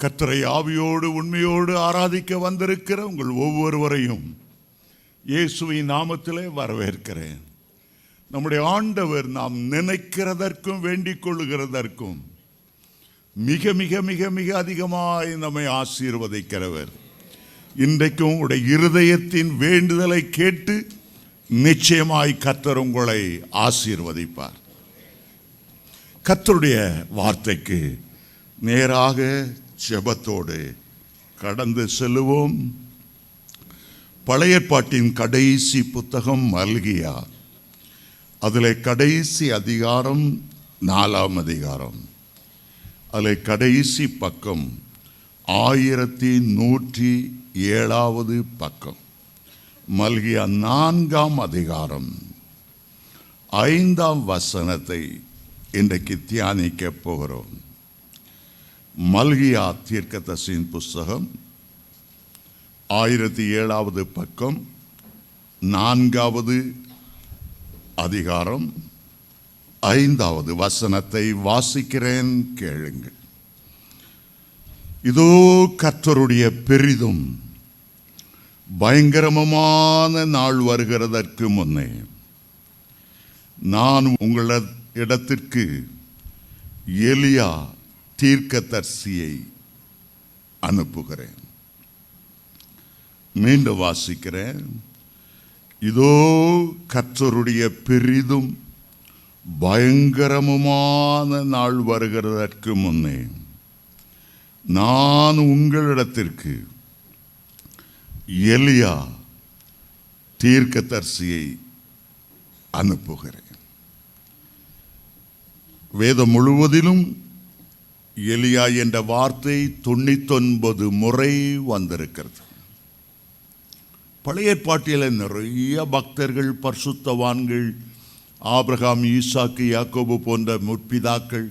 கர்த்தரை ஆவியோடு உண்மையோடு ஆராதிக்க வந்திருக்கிற உங்கள் ஒவ்வொருவரையும் இயேசுவின் நாமத்திலே வரவேற்கிறேன். நம்முடைய ஆண்டவர் நாம் நினைக்கிறதற்கும் வேண்டிக் கொள்ளுகிறதற்கும் மிக மிக மிக மிக அதிகமாய் நம்மை ஆசீர்வதிக்கிறவர். இன்றைக்கும் உங்களுடைய இருதயத்தின் வேண்டுதலை கேட்டு நிச்சயமாய் கர்த்தர் உங்களை ஆசீர்வதிப்பார். கர்த்தருடைய வார்த்தைக்கு நேராக ஜெபத்தோடு கடந்து செல்லுவோம். பழைய ஏற்பாட்டின் கடைசி புத்தகம் மல்கியா, அதில் கடைசி அதிகாரம் 4ஆம் அதிகாரம், அதில் கடைசி பக்கம் 1107வது பக்கம். மல்கியா 4ஆம் அதிகாரம் 5ஆம் வசனத்தை இன்றைக்கு தியானிக்க போகிறோம். மல்கியா தீர்க்கதரிசியின் புஸ்தகம் 1007வது பக்கம் 4வது அதிகாரம் 5வது வசனத்தை வாசிக்கிறேன், கேளுங்கள். இதோ கர்த்தருடைய பெரிதும் பயங்கரமான நாள் வருகிறதற்கு முன்னே நான் உங்களிடத்திற்கு எலியா தீர்க்கதரிசியை அனுப்புகிறேன். மீண்டும் வாசிக்கிறேன். இதோ கர்த்தருடைய பெரிதும் பயங்கரமுமான நாள் வருகிறதற்கு முன்னே நான் உங்களிடத்திற்கு எலியா தீர்க்கதரிசியை அனுப்புகிறேன். வேதம் முழுவதிலும் எலியா என்ற வார்த்தை 99 முறை வந்திருக்கிறது. பழைய ஏற்பாட்டில் நிறைய பக்தர்கள், பரிசுத்தவான்கள், ஆபிரகாம், ஈசாக்கு, யாக்கோபு போன்ற முற்பிதாக்கள்,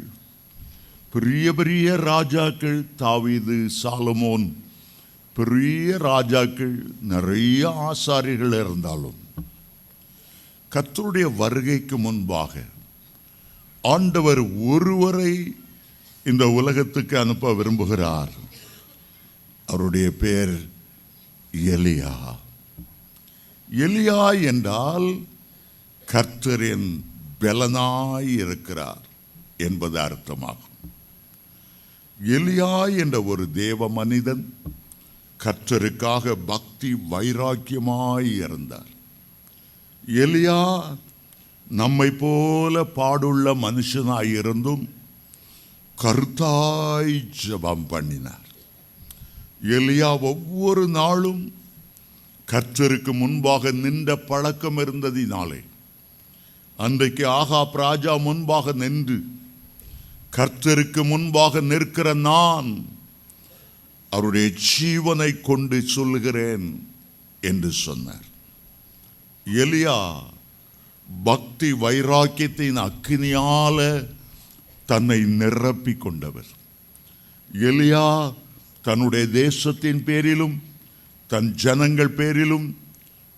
பெரிய பெரிய ராஜாக்கள், தாவீது, சாலமோன், பெரிய ராஜாக்கள், நிறைய ஆசாரியர்கள் இருந்தாலும் கர்த்தருடைய வருகைக்கு முன்பாக ஆண்டவர் ஒருவரை இந்த உலகத்துக்கு அனுப்ப விரும்புகிறார். அவருடைய பெயர் எலியா. எலியா என்றால் கர்த்தரின் பலனாய் இருக்கிறார் என்பது அர்த்தமாகும். எலியா என்ற ஒரு தேவ மனிதன் கர்த்தருக்காக பக்தி வைராக்கியமாய் இருந்தார். எலியா நம்மை போல பாடுள்ள மனுஷனாய் இருந்தும் கருத்தாய் ஜெபம் பண்ணினார். எலியா ஒவ்வொரு நாளும் கர்த்தருக்கு முன்பாக நின்ற பழக்கம் இருந்ததினாலே அன்றைக்கு ஆகாப் ராஜா முன்பாக நின்று கர்த்தருக்கு முன்பாக நிற்கிற நான் அவருடைய ஜீவனை கொண்டு சொல்லுகிறேன் என்று சொன்னார். எலியா பக்தி வைராக்கியத்தின் அக்கினியால தன்னை நிரப்பி கொண்டவர். எலியா தன்னுடைய தேசத்தின் பேரிலும் தன் ஜனங்கள் பேரிலும்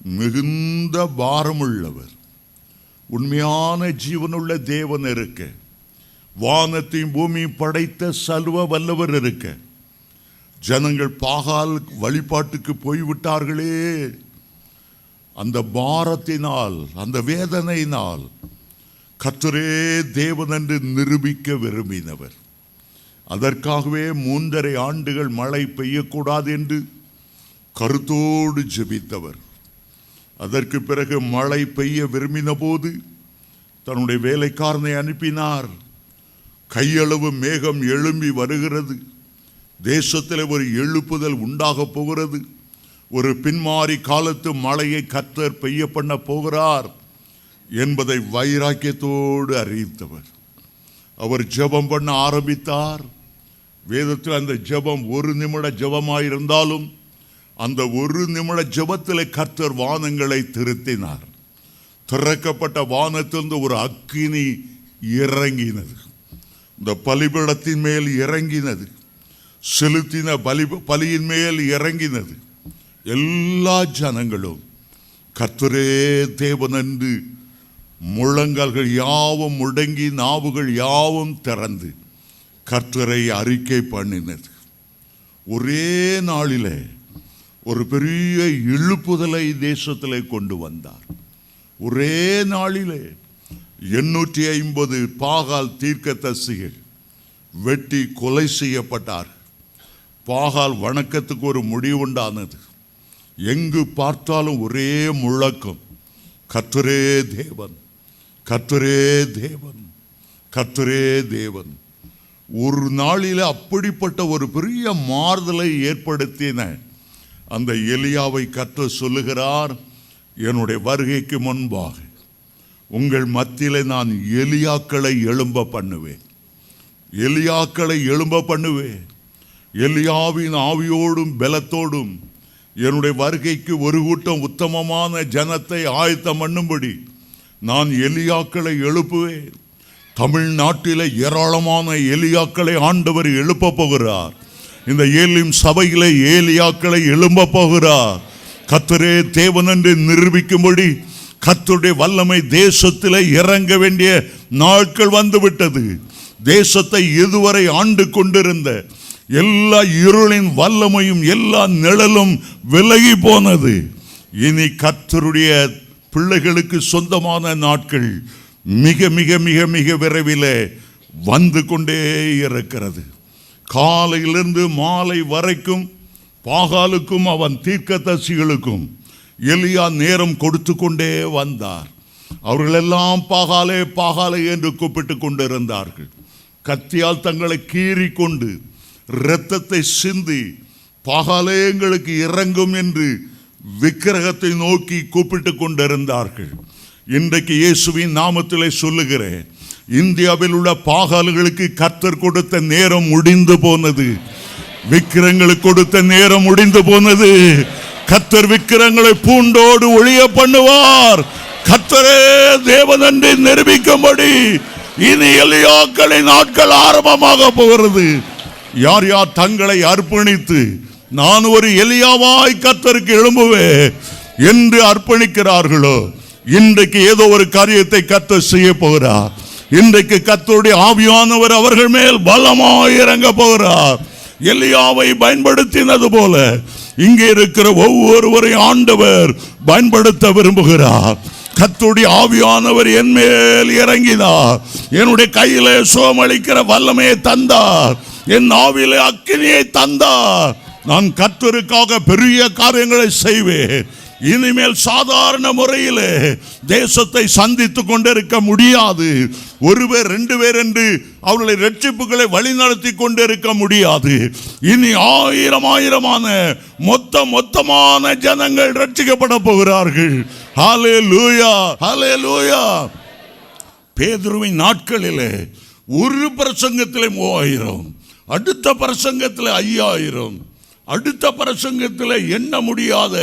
மிகுந்த பாரமுள்ளவர். உண்மையான ஜீவனுள்ள தேவன் இருக்க, வானத்தையும் பூமியும் படைத்த சர்வ வல்லவர் இருக்க, ஜனங்கள் பாகால் வழிபாட்டுக்கு போய்விட்டார்களே, அந்த பாரத்தினால், அந்த வேதனையினால் கர்த்தரே தேவன் என்று நிரூபிக்க விரும்பினவர். அதற்காகவே 3.5 ஆண்டுகள் மழை பெய்யக்கூடாது என்று கருத்தோடு ஜெபித்தவர். அதற்கு பிறகு மழை பெய்ய விரும்பின போது தன்னுடைய வேலைக்காரனை அனுப்பினார். கையளவு மேகம் எழும்பி வருகிறது, தேசத்தில் ஒரு எழுப்புதல் உண்டாக போகிறது, ஒரு பின்மாறி காலத்து மழையை கர்த்தர் பெய்ய பண்ண போகிறார் என்பதை வைராக்கியத்தோடு அறிவித்தவர். அவர் ஜெபம் பண்ண ஆரம்பித்தார். வேதத்தில் அந்த ஜெபம் 1 நிமிட ஜெபமாயிருந்தாலும் அந்த 1 நிமிட ஜெபத்தில் கர்த்தர் வானங்களை திருத்தினார். திறக்கப்பட்ட வானத்திலிருந்து ஒரு அக்கினி இறங்கினது, இந்த பலிபீடத்தின் மேல் இறங்கினது, செலுத்தின பலியின் மேல் இறங்கினது. எல்லா ஜனங்களும் கர்த்தரே தேவன் என்று முழங்கால்கள் யாவும் முடங்கி நாவுகள் யாவும் திறந்து கர்த்தரை அறிக்கை பண்ணினது. ஒரே நாளிலே ஒரு பெரிய எழுப்புதலை தேசத்திலே கொண்டு வந்தார். ஒரே நாளிலே 850 பாகால் தீர்க்கதரிசிகள் வெட்டி கொலை செய்யப்பட்டார். பாகால் வணக்கத்துக்கு ஒரு முடிவுண்டானது. எங்கு பார்த்தாலும் ஒரே முழக்கம், கர்த்தரே தேவன், கர்த்தரே தேவன், கர்த்தரே தேவன். ஒரு நாளில் அப்படிப்பட்ட ஒரு பெரிய மாறுதலை ஏற்படுத்தின அந்த எலியாவை கர்த்தர் சொல்லுகிறார், என்னுடைய வருகைக்கு முன்பாக உங்கள் மத்தியிலே நான் எலியாக்களை எழும்ப பண்ணுவேன், எலியாக்களை எழும்ப பண்ணுவேன். எலியாவின் ஆவியோடும் பலத்தோடும் என்னுடைய வருகைக்கு ஒரு கூட்டம் உத்தமமான ஜனத்தை ஆயத்தம் பண்ணும்படி நான் எலியாக்களை எழுப்புவேன். தமிழ்நாட்டில் ஏராளமான எலியாக்களை ஆண்டவர் எழுப்ப போகிறார். இந்த ஏலிம் சபையிலே ஏலியாக்களை எழும்ப போகிறார். கர்த்தரே தேவன் என்று நிரூபிக்கும்படி கர்த்தருடைய வல்லமை தேசத்தில் இறங்க வேண்டிய நாட்கள் வந்துவிட்டது. தேசத்தை இதுவரை ஆண்டு கொண்டிருந்த எல்லா இருளின் வல்லமையும் எல்லா நிழலும் விலகி போனது. இனி கர்த்தருடைய பிள்ளைகளுக்கு சொந்தமான நாட்கள் மிக மிக மிக மிக விரைவில் வந்து கொண்டே இருக்கிறது. காலையிலிருந்து மாலை வரைக்கும் பாகாலுக்கும் அவன் தீர்க்கதரிசிகளுக்கும் எலியா நேரம் கொடுத்து கொண்டே வந்தார். அவர்களெல்லாம் பாகாலே பாகாலே என்று கூப்பிட்டு கொண்டிருந்தார்கள். கத்தியால் தங்களை கீறி கொண்டு இரத்தத்தை சிந்தி பாகாலே எங்களுக்கு இறங்கும் என்று விக்கிரகத்தை நோக்கி கூப்பிட்டு கொண்டிருந்தார்கள். இன்றைக்கு இயேசுவின் நாமத்திலே சொல்லுகிறேன், இந்தியாவில் உள்ள பாகால்களுக்கு கர்த்தர் கொடுத்த நேரம் முடிந்து போனது. விக்கிரங்களுக்கு கொடுத்த நேரம் முடிந்து போனது. கர்த்தர் விக்கிரங்களை பூண்டோடு ஒழிய பண்ணுவார். கர்த்தரே தேவன் என்று நிரூபிக்கும்படி இனி எலியாக்களின் நாட்கள் ஆரம்பமாக போகிறது. யார் யார் தங்களை அர்ப்பணித்து நான் ஒரு எலியாவாய் கர்த்தருக்கு எழும்புவேன் என்று அர்ப்பணிக்கிறார்களோ, இன்றைக்கு ஏதோ ஒரு காரியத்தை கர்த்தர் செய்ய போகிறார். இன்றைக்கு கர்த்தருடைய ஆவியானவர் அவர்கள் மேல் பலமாய் இறங்க போகிறார். எலியாவை பயன்படுத்தினது போல இங்கே இருக்கிற ஒவ்வொருவரை ஆண்டவர் பயன்படுத்த விரும்புகிறார். கர்த்தருடைய ஆவியானவர் என் மேல் இறங்கினார், என்னுடைய கையிலே சுகமளிக்கிற வல்லமையை தந்தார், என் ஆவியிலே அக்கினியை தந்தார். நான் கர்த்தருக்காக பெரிய காரியங்களை செய்வேன். இனிமேல் சாதாரண முறையில் தேசத்தை சந்தித்து கொண்டிருக்க முடியாது. ஒரு பேர் 2 பேர் என்று அவர்களை ரட்சிப்புகளை வழிநடத்தி கொண்டிருக்க முடியாது. இனி ஆயிரமான மொத்தமான ஜனங்கள் ரட்சிக்கப்பட போகிறார்கள். ஹல்லேலூயா, ஹல்லேலூயா. பேதுருவின் நாட்களிலே ஒரு பிரசங்கத்திலே 3000, அடுத்த பிரசங்கத்தில் 5000, அடுத்த பிரசங்கத்தில் எண்ண முடியாத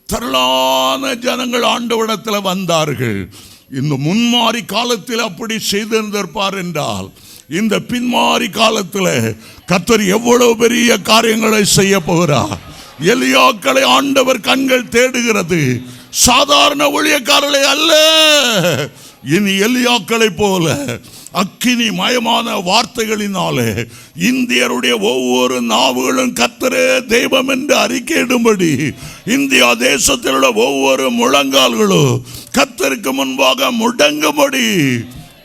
திரளான ஜனங்கள் ஆண்டவரிடத்தில் வந்தார்கள். இந்த முன்மாறி காலத்தில் அப்படி செய்திருந்திருப்பார் என்றால், இந்த பின்மாறி காலத்தில் கர்த்தர் எவ்வளவு பெரிய காரியங்களை செய்ய போகிறார். எலியாக்களை ஆண்டவர் கண்கள் தேடுகிறது, சாதாரண ஊழியக்காரர்களை அல்ல. இனி எலியாக்களை போல அக்கினி மயமான வார்த்தைகளினாலே இந்தியருடைய ஒவ்வொரு நாவுகளும் கர்த்தரே தெய்வம் என்று அறிக்கையிடும்படி, இந்தியா தேசத்தில் உள்ள ஒவ்வொரு முழங்கால்களும் கர்த்தருக்கு முன்பாக முடங்கும்படி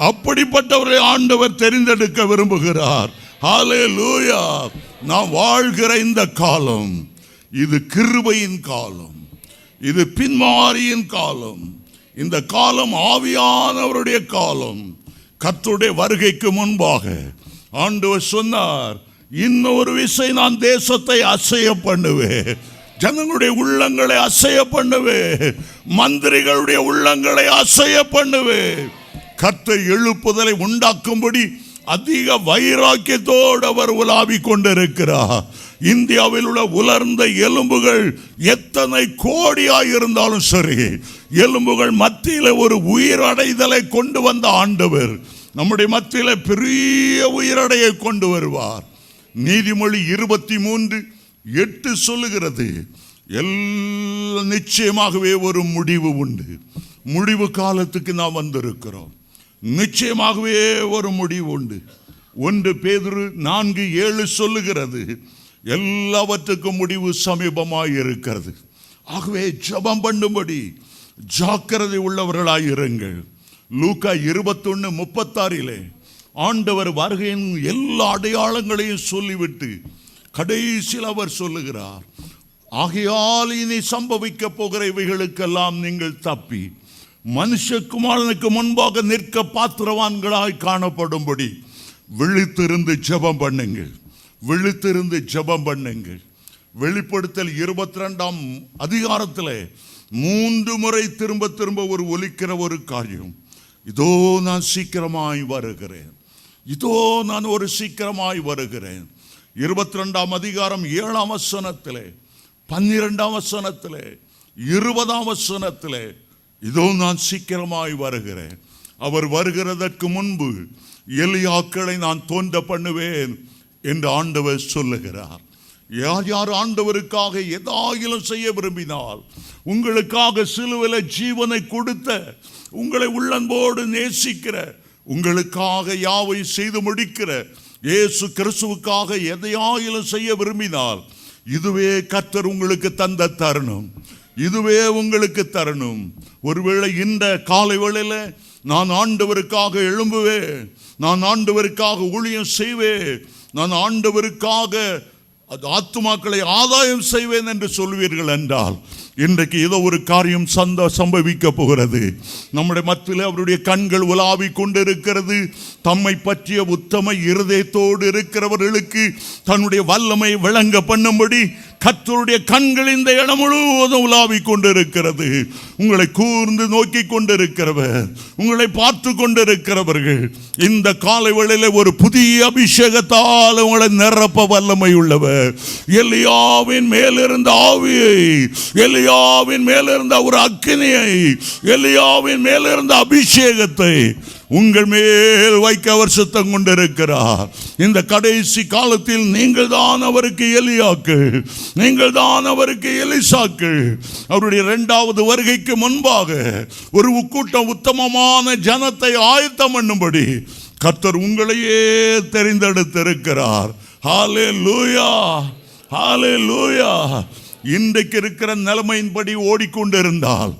அப்படிப்பட்டவரை ஆண்டவர் தெரிந்தெடுக்க விரும்புகிறார். ஹல்லேலூயா. நாம் வாழ்கிற இந்த காலம் இது கிருபையின் காலம், இது பின்மாரியின் காலம். இந்த காலம் ஆவியானவருடைய காலம். கர்த்தருடைய வருகைக்கு முன்பாக ஆண்டவர் சொன்னார், இன்னொரு விசை நான் தேசத்தை அசைய பண்ணுவேன், ஜனங்களுடைய உள்ளங்களை அசைய பண்ணுவேன், மந்திரிகளுடைய உள்ளங்களை அசைய பண்ணுவேன். கர்த்தர் எழுப்புதலை உண்டாக்கும்படி அதிக வைராக்கியத்தோடு அவர் உலாவிக் கொண்டிருக்கிறார். இந்தியாவில் உள்ள உலர்ந்த எலும்புகள் எத்தனை கோடியாய் இருந்தாலும் சரி, எலும்புகள் மத்தியில் ஒரு உயிரடைதலை கொண்டு வந்த ஆண்டவர் நம்முடைய மத்தியில் பெரிய உயிரடையை கொண்டு வருவார். நீதிமொழி 23:8 சொல்லுகிறது, எல்லாம் நிச்சயமாகவே ஒரு முடிவு உண்டு. முடிவு காலத்துக்கு நாம் வந்திருக்கிறோம். நிச்சயமாகவே ஒரு முடிவு உண்டு. 1 பேதுரு 4:7 சொல்லுகிறது, எல்லாவற்றுக்கும் முடிவு சமீபமாய் இருக்கிறது. ஆகவே ஜெபம் பண்ணும்படி ஜாக்கிரதை உள்ளவர்களாயிருங்கள். லூக்கா 21:36 ஆண்டவர் வருகையின் எல்லா அடையாளங்களையும் சொல்லிவிட்டு கடைசியில் அவர் சொல்லுகிறார், ஆகையால் இனி சம்பவிக்க போகிற இவைகளுக்கெல்லாம் நீங்கள் தப்பி மனுஷகுமாரனுக்கு முன்பாக நிற்க பாத்திரவான்களாய் காணப்படும்படி விழித்திருந்து ஜெபம் பண்ணுங்கள். விழித்திருந்து ஜெபம் பண்ணுங்கள். வெளிப்படுத்தல் 22ஆம் அதிகாரத்தில் 3 முறை திரும்ப திரும்ப ஒரு ஒலிக்கிற ஒரு காரியம், இதோ நான் சீக்கிரமாய் வருகிறேன், இதோ நான் ஒரு சீக்கிரமாய் வருகிறேன். 22ஆம் அதிகாரம் 7ஆம் வசனத்தில், 12ஆம் வசனத்தில், 20ஆம் வசனத்தில், இதோ நான் சீக்கிரமாய் வருகிறேன். அவர் வருகிறதற்கு முன்பு எலியாக்களை நான் தோன்ற பண்ணுவேன் என்று ஆண்டவர் சொல்லுகிறார். யார் யார் ஆண்டவருக்காக எதாயிலும் செய்ய விரும்பினால், உங்களுக்காக சிலுவையில் ஜீவனை கொடுத்த, உங்களை உள்ளன்போடு நேசிக்கிற, உங்களுக்காக யாவை செய்து முடிக்கிற இயேசு கிறிஸ்துவுக்காக எதையாயிலும் செய்ய விரும்பினால், இதுவே கர்த்தர் உங்களுக்கு தந்த தருணம். இதுவே உங்களுக்கு தருணம். ஒருவேளை இந்த காலை வேளையில் நான் ஆண்டவருக்காக எழும்புவேன், நான் ஆண்டவருக்காக ஊழியம் செய்வேன், நான் ஆண்டவருக்காக ஆத்துமாக்களை ஆதாயம் செய்வேன் என்று சொல்வீர்கள் என்றால், இன்றைக்கு ஏதோ ஒரு காரியம் சம்பவிக்க போகிறது. நம்முடைய மத்தியில் அவருடைய கண்கள் உலாவிக் கொண்டிருக்கிறது. தம்மை பற்றிய உத்தம இருதயத்தோடு இருக்கிறவர்களுக்கு தன்னுடைய வல்லமை விளங்க பண்ணும்படி கர்த்தருடைய கண்கள் இந்த இடம் முழுவதும் உலாவிக் கொண்டிருக்கிறது. உங்களை கூர்ந்து நோக்கி கொண்டிருக்கிறவர், உங்களை பார்த்து கொண்டிருக்கிறவர்கள் இந்த காலை வேளையில் ஒரு புதிய அபிஷேகத்தால் உங்களை நிரப்ப வல்லமை உள்ளவர். எலியாவின் மேலிருந்த ஆவியை, எலியாவின் மேலிருந்த ஒரு அக்கினியை, எலியாவின் மேலிருந்த அபிஷேகத்தை உங்கள் மேல் வைக்க அவர் சுத்தம் கொண்டிருக்கிறார். இந்த கடைசி காலத்தில் நீங்கள் தான் அவருக்கு எலியாக்கள், நீங்கள் தான் அவருக்கு எலிசாக்கள். அவருடைய 2வது வருகைக்கு முன்பாக ஒரு கூட்டம் உத்தமமான ஜனத்தை ஆயத்தம் பண்ணும்படி கர்த்தர் உங்களையே தெரிந்தெடுத்திருக்கிறார். ஹல்லேலூயா, ஹல்லேலூயா. இன்றைக்கு இருக்கிற நிலைமையின்படி ஓடிக்கொண்டிருந்தால்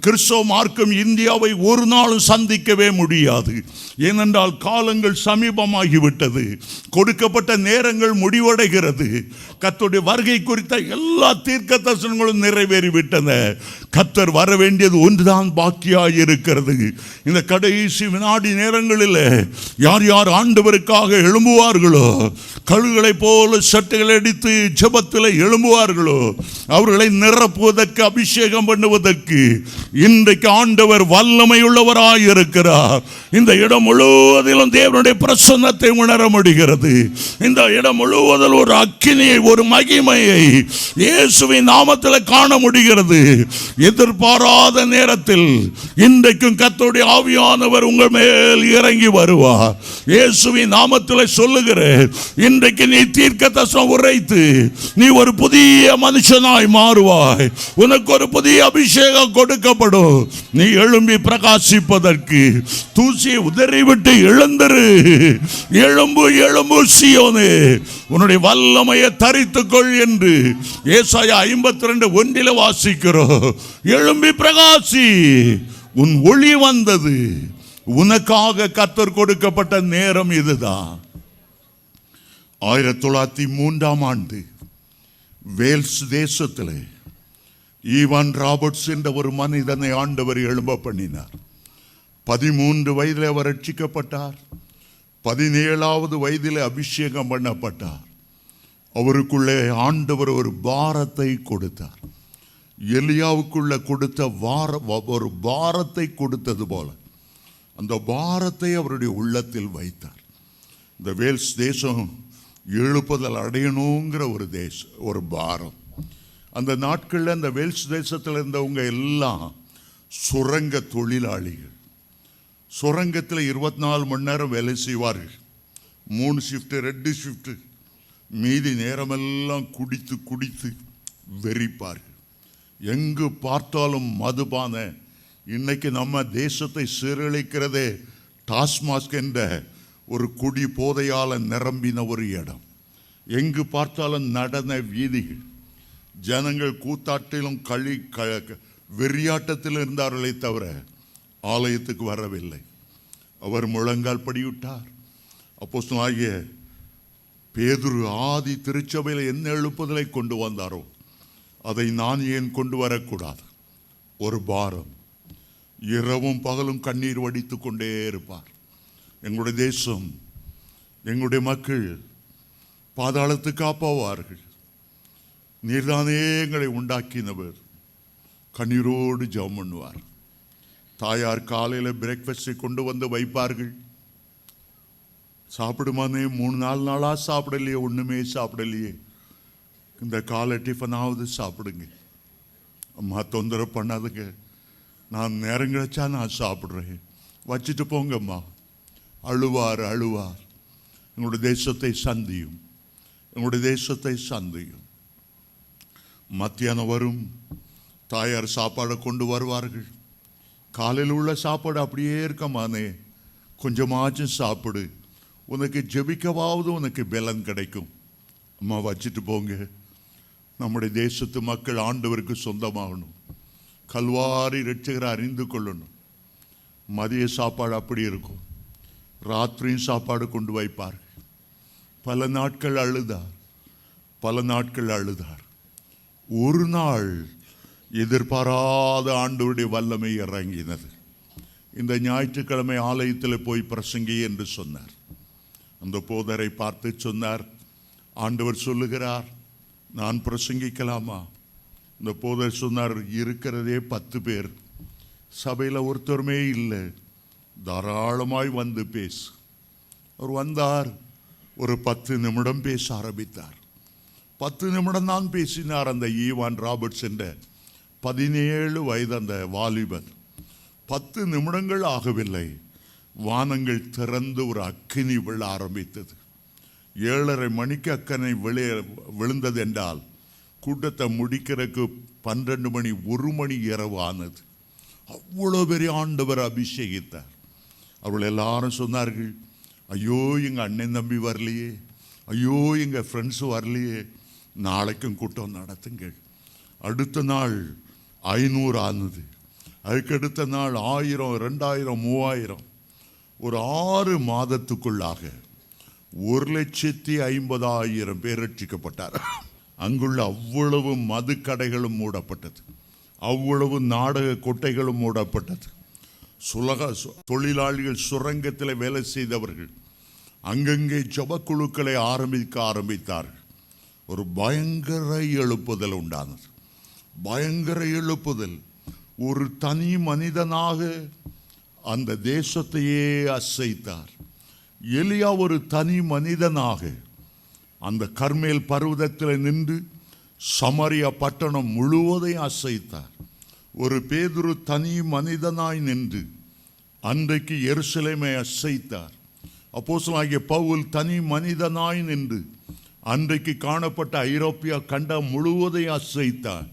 கிறிஸ்தவ மார்க்கம் இந்தியாவை ஒரு நாளும் சந்திக்கவே முடியாது. ஏனென்றால் காலங்கள் சமீபமாகிவிட்டது, கொடுக்கப்பட்ட நேரங்கள் முடிவடைகிறது. கர்த்தருடைய வருகை குறித்த எல்லா தீர்க்க தரிசனங்களும் நிறைவேறிவிட்டன. கர்த்தர் வர வேண்டியது ஒன்றுதான் பாக்கியாக இருக்கிறது. இந்த கடைசி வினாடி நேரங்களில் யார் யார் ஆண்டவருக்காக எழும்புவார்களோ, கழுகுகளை போல சட்டைகளை அடித்து ஜெபத்தில் எழும்புவார்களோ, அவர்களை நிரப்புவதற்கு, அபிஷேகம் பண்ணுவதற்கு இன்றைக்கு ஆண்டவர் வல்லமை உள்ளவராய் இருக்கிறார். இந்த இடம் முழுவதிலும் தேவனுடைய பிரசன்னத்தை உணர முடிகிறது. இந்த இடம் முழுவதிலும் ஒரு அக்கினியை, ஒரு மகிமையை இயேசுவின் நாமத்தில் காண முடிகிறது. எதிர்பாராத நேரத்தில் இன்றைக்கும் கர்த்தருடைய ஆவியானவர் உங்கள் மேல் இறங்கி வருவார். இயேசுவின் நாமத்தில் சொல்லுகிறேன், இன்றைக்கு நீ தீர்க்கதரிசனம் உரைத்து நீ ஒரு புதிய மனுஷனாய் மாறுவாய். உனக்கு ஒரு புதிய அபிஷேகம் கொடுக்கப்படும். நீ எழும்பி பிரகாசிப்பதற்கு தூசியை உதறிவிட்டு எழுந்திரு. எழும்பு, எழும்பு சீயோனே, உன்னுடைய வல்லமையை தரித்துக்கொள் என்று ஏசாயா 52:1 வாசிக்கிறோம். எழும்பி பிரகாசி, உன் ஒளி வந்தது. உனக்காக கர்த்தர் கொடுக்கப்பட்ட நேரம் இதுதான். 1903ஆம் ஆண்டு வேல்ஸ் தேசத்தில் ஈவான் ராபர்ட்ஸ் என்ற ஒரு மனிதனை ஆண்டவர் எழும்ப பண்ணினார். 13 வயதில் அவர் ரட்சிக்கப்பட்டார். 17வது வயதில் அபிஷேகம் பண்ணப்பட்டார். அவருக்குள்ளே ஆண்டவர் ஒரு பாரத்தை கொடுத்தார். எலியாவுக்குள்ள கொடுத்த ஒரு பாரத்தை கொடுத்தது போல அந்த பாரத்தை அவருடைய உள்ளத்தில் வைத்தார். இந்த வேல்ஸ் தேசம் எழுப்புதல் அடையணுங்கிற ஒரு பாரம். அந்த நாட்களில் அந்த வேல்ஸ் தேசத்தில் இருந்தவங்க எல்லாம் சுரங்க தொழிலாளிகள். சுரங்கத்தில் 24 மணி நேரம் வேலை செய்வார்கள். 3 ஷிஃப்ட், 2 ஷிஃப்ட். மீதி நேரமெல்லாம் குடித்து குடித்து வெறிப்பார்கள். எங்கு பார்த்தாலும் மதுபான, இன்னைக்கு நம்ம தேசத்தை சீரழிக்கிறதே டாஸ்மாக் என்ற ஒரு குடி போதையால் நிரம்பின ஒரு இடம். எங்கு பார்த்தாலும் நடன வீதிகள், ஜனங்கள் கூத்தாட்டிலும் வெறியாட்டத்தில் இருந்தார்களே தவிர ஆலயத்துக்கு வரவில்லை. அவர் முழங்கால் படிவிட்டார். அப்போஸ்தலனாகிய பேதுரு ஆதி திருச்சபையில் என்ன எழுப்புதலை கொண்டு வந்தாரோ அதை நான் ஏன் கொண்டு வரக்கூடாது? ஒரு பாரம், இரவும் பகலும் கண்ணீர் வடித்து கொண்டே இருப்பார். எங்களுடைய தேசம், எங்களுடைய மக்கள் பாதாளத்துக்கு போவார்கள். நீர்தானே எங்களை உண்டாக்கினவர். கண்ணீரோடு ஜெபம் பண்ணுவார். தாயார் காலையில் பிரேக்ஃபாஸ்டை கொண்டு வந்து வைப்பார்கள். சாப்பிடுமானே, 3-4 நாளாக சாப்பிடலையே, ஒன்றுமே சாப்பிடலையே, இந்த காலை டிஃபனாவது சாப்பிடுங்க, அம்மா தொந்தரவு பண்ணாதுங்க, நான் நேரம் கிடைச்சா நான் சாப்பிட்றேன், வச்சுட்டு போங்கம்மா. அழுவார் அழுவார். எங்களுடைய தேசத்தை சந்தியும், எங்களுடைய தேசத்தை சந்தியும். மத்தியானம் வரும், தாயார் சாப்பாடை கொண்டு வருவார்கள். காலையில் உள்ள சாப்பாடு அப்படியே இருக்கமானே, கொஞ்சமாச்சும் சாப்பிடு, உனக்கு ஜெபிக்கவாவது உனக்கு பலன் கிடைக்கும், அம்மா வச்சுட்டு போங்க. நம்முடைய தேசத்து மக்கள் ஆண்டவருக்கு சொந்தமாகணும், கல்வாரி இரட்சகரை அறிந்து கொள்ளணும். மதிய சாப்பாடு அப்படி இருக்கும், ராத்திரியும் சாப்பாடு கொண்டு வைப்பார்கள். பல நாட்கள் அழுதார், பல நாட்கள் அழுதார். ஒரு நாள் எதிர்பாராத ஆண்டவருடைய வல்லமை இறங்கினது. இந்த ஞாயிற்றுக்கிழமை ஆலயத்தில் போய் பிரசங்கி என்று சொன்னார். அந்த போதரை பார்த்து சொன்னார், ஆண்டவர் சொல்லுகிறார், நான் பிரசங்கிக்கலாமா? இந்த போதர் சொன்னார், இருக்கிறதே 10 பேர், சபையில் ஒருத்தருமே இல்லை, தாராளமாய் வந்து பேசு. அவர் வந்தார், ஒரு 10 நிமிடம் பேச ஆரம்பித்தார். 10 நிமிடம் தான் பேசினார். அந்த ஈவான் ராபர்ட்ஸ் என்ற 17 வயது அந்த வாலிபன். 10 நிமிடங்கள் ஆகவில்லை, வானங்கள் திறந்து ஒரு அக்கினி விழ ஆரம்பித்தது. 7:30 மணிக்கு அக்கனை விழுந்தது என்றால் கூட்டத்தை முடிக்கிறதுக்கு 12 மணி, 1 மணி இரவு ஆனது. அவ்வளோ பெரிய ஆண்டவர் அபிஷேகித்தார். அவர்கள் எல்லாரும் சொன்னார்கள், ஐயோ எங்கள் அண்ணன் தம்பி வரலையே, ஐயோ எங்கள் ஃப்ரெண்ட்ஸ் வரலையே, நாளைக்கும் கூட்டம் நடத்துங்கள். அடுத்த நாள் 500 ஆனது. அதுக்கடுத்த நாள் 1000, 2000, 3000. ஒரு 6 மாதத்துக்குள்ளாக 1,50,000 பேர் ரட்சிக்கப்பட்டார். அங்குள்ள அவ்வளவு மதுக்கடைகளும் மூடப்பட்டது, அவ்வளவு நாடக கொட்டைகளும் மூடப்பட்டது. தொழிலாளிகள், சுரங்கத்தில் வேலை செய்தவர்கள் அங்கங்கே ஜபக்குழுக்களை ஆரம்பித்தார்கள். ஒரு பயங்கர எழுப்புதல் உண்டானது, பயங்கர எழுப்புதல். ஒரு தனி மனிதனாக அந்த தேசத்தையே அசைத்தார். எலியா ஒரு தனி மனிதனாக அந்த கர்மேல் பர்வதத்தில் நின்று சமாரியா பட்டணம் முழுவதையும் அசைத்தார். ஒரு பேதுரு தனி மனிதனாய் நின்று அன்றைக்கு எருசலேமை அசைத்தார். அப்போஸ்தலனாகிய பவுல் தனி மனிதனாய் நின்று அன்றைக்கு காணப்பட்ட ஐரோப்பிய கண்டம் முழுவதையும் அசைத்தார்.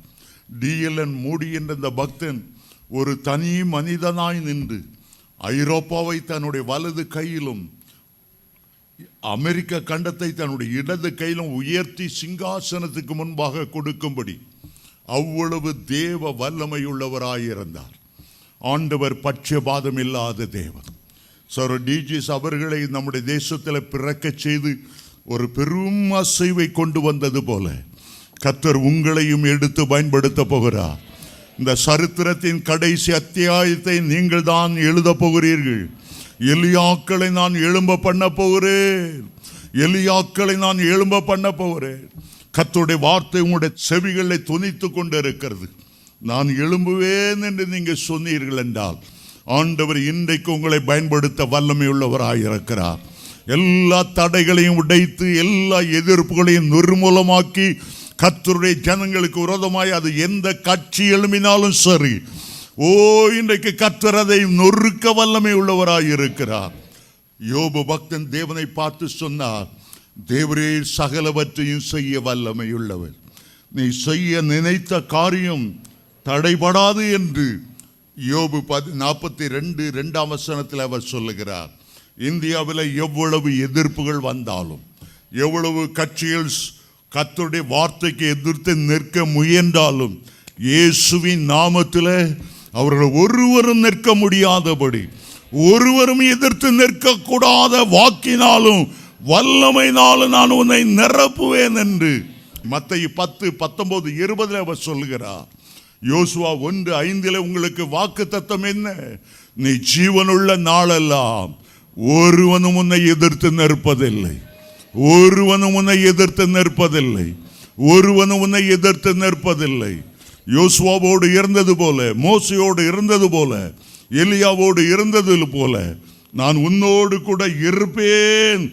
டிஎல்என் மூடி என்ற இந்த பக்தன் ஒரு தனி மனிதனாய் நின்று ஐரோப்பாவை தன்னுடைய வலது கையிலும் அமெரிக்க கண்டத்தை தன்னுடைய இடது கையிலும் உயர்த்தி சிங்காசனத்துக்கு முன்பாக கொடுக்கும்படி அவ்வளவு தேவ வல்லமையுள்ளவராயிருந்தார். ஆண்டவர் பட்சபாதம் இல்லாத தேவன். சர் டிஜிஸ் அவர்களை நம்முடைய தேசத்தில் பிறக்க செய்து ஒரு பெரும் அசைவை கொண்டு வந்தது போல கர்த்தர் உங்களையும் எடுத்து பயன்படுத்த போகிறார். இந்த சரித்திரத்தின் கடைசி அத்தியாயத்தை நீங்கள் தான் எழுத போகிறீர்கள். எலியாக்களை நான் எழும்ப பண்ண போகிறேன், எலியாக்களை நான் எழும்ப பண்ண போகிறேன். கர்த்தருடைய வார்த்தை உங்களுடைய செவிகளை துணித்து கொண்டு இருக்கிறது. நான் எழும்புவேன் என்று நீங்கள் சொன்னீர்கள் என்றால் ஆண்டவர் இன்றைக்கு உங்களை பயன்படுத்த வல்லமை உள்ளவராயிருக்கிறார். எல்லா தடைகளையும் உடைத்து எல்லா எதிர்ப்புகளையும் நிர்மூலமாக்கி கர்த்தருடைய ஜனங்களுக்கு விரோதமாய் அது எந்த கட்சி எழும்பினாலும் சரி, இன்றைக்கு கர்த்தர் அதை நொறுக்க வல்லமை உள்ளவராயிருக்கிறார். யோபு பக்தன் தேவனை பார்த்து சொன்னார், தேவரே சகலவற்றையும் செய்ய வல்லமை உள்ளவர், நீ செய்ய நினைத்த காரியம் தடைபடாது என்று யோபு 42:2 அவர் சொல்லுகிறார். இந்தியாவில் எவ்வளவு எதிர்ப்புகள் வந்தாலும், எவ்வளவு கட்சிகள் கர்த்தருடைய வார்த்தைக்கு எதிர்த்து நிற்க முயன்றாலும் இயேசுவின் நாமத்தில் அவர்கள் ஒருவரும் நிற்க முடியாதபடி, ஒருவரும் எதிர்த்து நிற்கக்கூடாத வாக்கினாலும் வல்லமையினாலும் நான் உன்னை நிரப்புவேன் என்று மத்தேயு 10:19-20 அவர் சொல்லுகிறார். யோசுவா 1:5 உங்களுக்கு வாக்கு தத்தம் என்ன? நீ ஜீவனுள்ள நாளெல்லாம் ஒருவனும் உன்னை எதிர்த்து நிற்பதில்லை, ஒருவனும் உன்னை எதிர்த்து நிற்பதில்லை, ஒருவனும் உன்னை எதிர்த்து நிற்பதில்லை. யோசுவாவோடு இருந்தது போல, மோசையோடு இருந்தது போல, எலியாவோடு இருந்தது போல நான் உன்னோடு கூட இருப்பேன்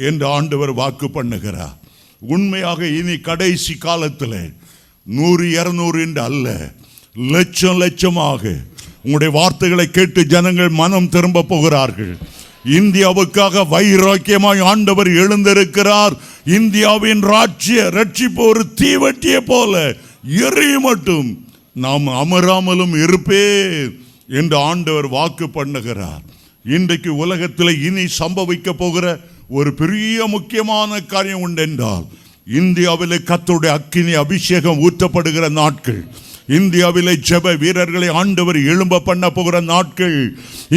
என்று ஆண்டவர் வாக்கு பண்ணுகிறார். உண்மையாக இனி கடைசி காலத்தில் 100-200 என்று அல்ல, லட்சம் லட்சமாக உங்களுடைய வார்த்தைகளை கேட்டு ஜனங்கள் மனம் திரும்ப போகிறார்கள். இந்தியாவுக்காக வைராக்கியமாய் ஆண்டவர் எழுந்திருக்கிறார். இந்தியாவின் ரட்சிப்பு ஒரு தீவட்டியை போல எரிய மட்டும் நாம் அமராமலும் இருப்பேன் என்று ஆண்டவர் வாக்கு பண்ணுகிறார். இன்றைக்கு உலகத்தில் இனி சம்பவிக்க போகிற ஒரு பெரிய முக்கியமான காரியம் உண்டென்றால், இந்தியாவிலே கர்த்தருடைய அக்கினி அபிஷேகம் ஊற்றப்படுகிற நாட்கள், இந்தியாவிலே ஜெப வீரர்களை ஆண்டவர் எழும்ப பண்ண போகிற நாட்கள்,